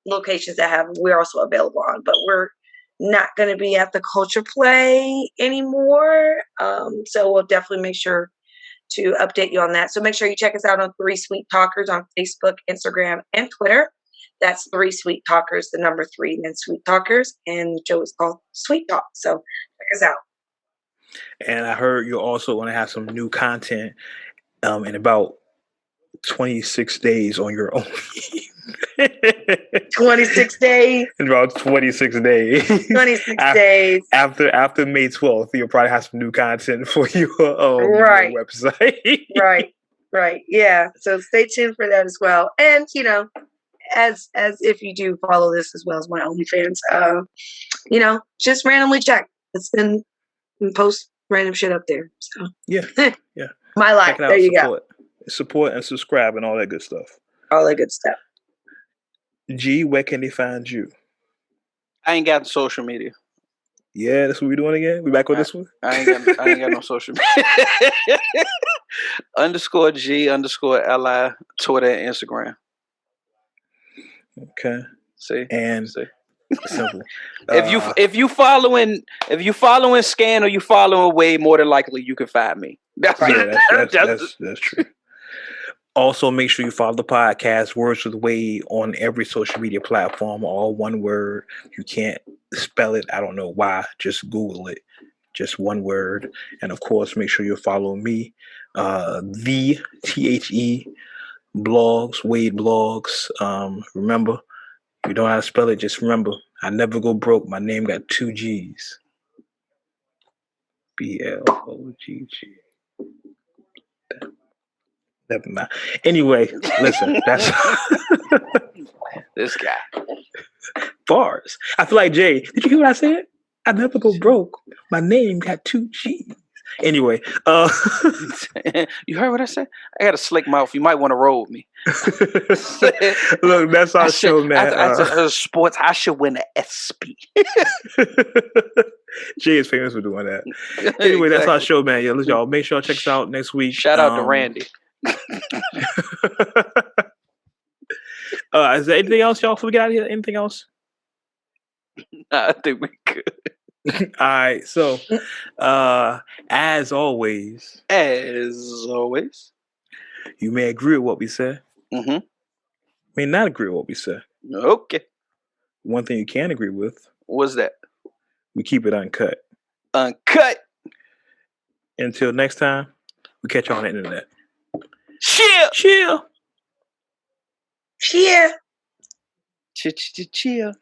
locations we're also available on, but we're not going to be at the Culture Play anymore. So we'll definitely make sure to update you on that. So make sure you check us out on 3 Sweet Talkers on Facebook, Instagram, and Twitter. That's 3 Sweet Talkers, the number 3, then Sweet Talkers, and the show is called Sweet Talk. So check us out. And I heard you're also going to have some new content in about 26 days on your own. 26 days. In about 26 days. 26 days. After May 12th, you'll probably have some new content for your website. Right. Yeah. So stay tuned for that as well. And, you know, as if you do follow this as well as my OnlyFans, you know, just randomly check. It's been post random shit up there. So yeah. My life. There you go. Support and subscribe and all that good stuff. All that good stuff. G, where can they find you? I ain't got social media. Yeah, that's what we're doing again. We back with this one. I ain't got no social media. _G_LI, Twitter and Instagram. Okay. See? Simple. If you following Scan or you following Wade, more than likely you can find me. That's true. Also, make sure you follow the podcast Words with Wade on every social media platform, all one word. You can't spell it. I don't know why. Just Google it. Just one word. And of course, make sure you follow me. The THE blogs, Wade blogs. Remember, if you don't know how to spell it, just remember, I never go broke. My name got 2 G's. BLOGG. Never mind. Anyway, listen, that's this guy. Bars. I feel like Jay. Did you hear what I said? I never go broke. My name got 2 G's. Anyway, you heard what I said? I got a slick mouth. You might want to roll with me. Look, that's our show, man. Sports. I should win an SP. Jay is famous for doing that. Anyway, that's our show, man. Yeah, y'all make sure y'all check us out next week. Shout out to Randy. Is there anything else y'all before we get out of here? Anything else? Nah, I think we could. All right. So, as always, you may agree with what we said. Mm-hmm. May not agree with what we said. Okay. One thing you can agree with. What's that? We keep it uncut. Uncut. Until next time, we catch you on the internet. Chill. Cheer. Chill.